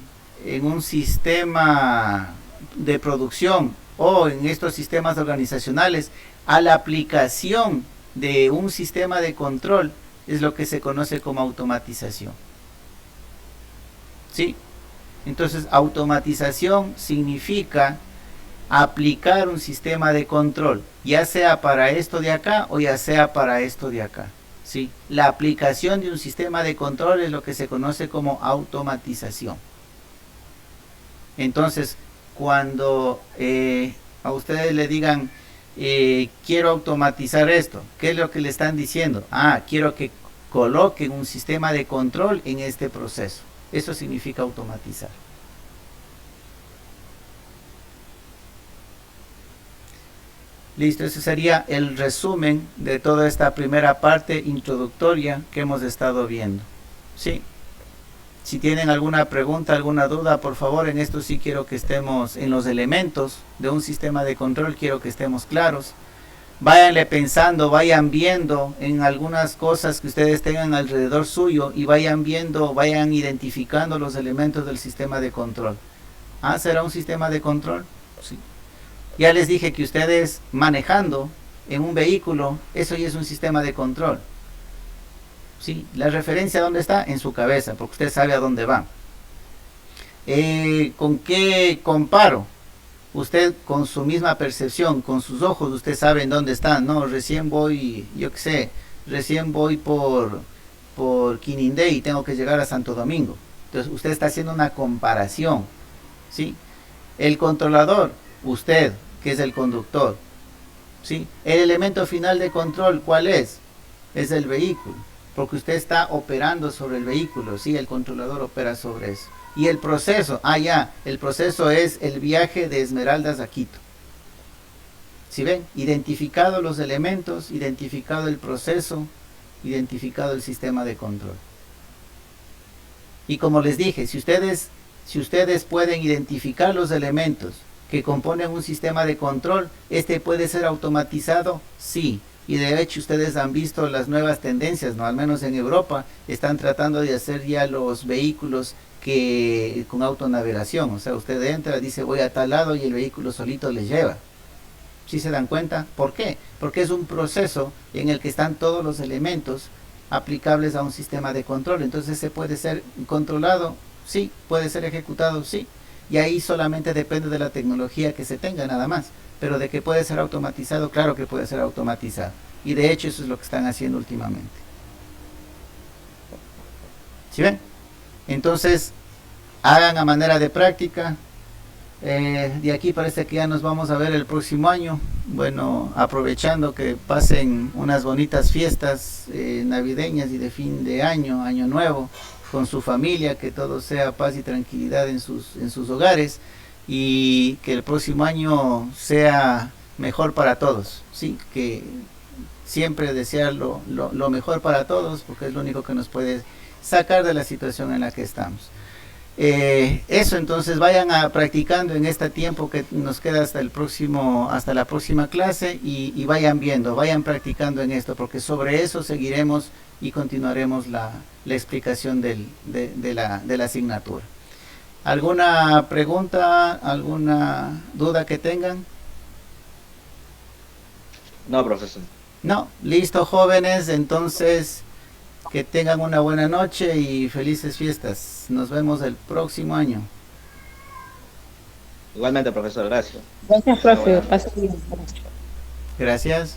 sistema de producción o en estos sistemas organizacionales, a la aplicación de un sistema de control, es lo que se conoce como automatización. ¿Sí? Entonces, automatización significa aplicar un sistema de control, ya sea para esto de acá o ya sea para esto de acá. ¿Sí? La aplicación de un sistema de control es lo que se conoce como automatización. Entonces, cuando a ustedes le digan quiero automatizar esto, ¿qué es lo que le están diciendo? Quiero que coloquen un sistema de control en este proceso. Eso significa automatizar. Listo, ese sería el resumen de toda esta primera parte introductoria que hemos estado viendo. ¿Sí? Si tienen alguna pregunta, alguna duda, por favor, en esto sí quiero que estemos en los elementos de un sistema de control, quiero que estemos claros. váyanle pensando, vayan viendo en algunas cosas que ustedes tengan alrededor suyo y vayan viendo, vayan identificando los elementos del sistema de control. Ah, ¿será un sistema de control? Sí. Ya les dije que ustedes manejando en un vehículo, eso ya es un sistema de control. ¿Sí? La referencia, ¿dónde está? En su cabeza, porque usted sabe a dónde va. ¿Con qué comparo? Usted con su misma percepción, con sus ojos, usted sabe en dónde están, ¿no? Recién voy, yo qué sé, recién voy por Quinindé y tengo que llegar a Santo Domingo. Entonces usted está haciendo una comparación, ¿sí? El controlador, usted, que es el conductor, ¿sí? El elemento final de control, ¿cuál es? Es el vehículo, porque usted está operando sobre el vehículo, ¿sí? El controlador opera sobre eso. Y el proceso, el proceso es el viaje de Esmeraldas a Quito. ¿Sí ven? Identificado los elementos, identificado el proceso, identificado el sistema de control. Y como les dije, si ustedes pueden identificar los elementos que componen un sistema de control, este puede ser automatizado, sí. Y de hecho ustedes han visto las nuevas tendencias, ¿no? Al menos en Europa, están tratando de hacer ya los vehículos que con autonavegación, o sea, usted entra, dice voy a tal lado y el vehículo solito le lleva. ¿Sí se dan cuenta? ¿Por qué? Porque es un proceso en el que están todos los elementos aplicables a un sistema de control. Entonces se puede ser controlado, sí, puede ser ejecutado, sí, y ahí solamente depende de la tecnología que se tenga, nada más. Pero de que puede ser automatizado, claro que puede ser automatizado, y de hecho eso es lo que están haciendo últimamente. ¿Sí ven? Entonces, hagan a manera de práctica. De aquí parece que ya nos vamos a ver el próximo año. Bueno, aprovechando que pasen unas bonitas fiestas navideñas y de fin de año, año nuevo, con su familia, que todo sea paz y tranquilidad en sus hogares, y que el próximo año sea mejor para todos, ¿sí? Que siempre desear lo mejor para todos, porque es lo único que nos puede sacar de la situación en la que estamos. Eso, entonces vayan practicando en este tiempo que nos queda hasta la próxima clase, y vayan viendo, vayan practicando en esto, porque sobre eso seguiremos y continuaremos la explicación de la asignatura. ¿Alguna pregunta, alguna duda que tengan? No, profesor. No, listo, jóvenes, entonces que tengan una buena noche y felices fiestas. Nos vemos el próximo año. Igualmente, profesor, gracias. Gracias, profe. Pase bien. Gracias.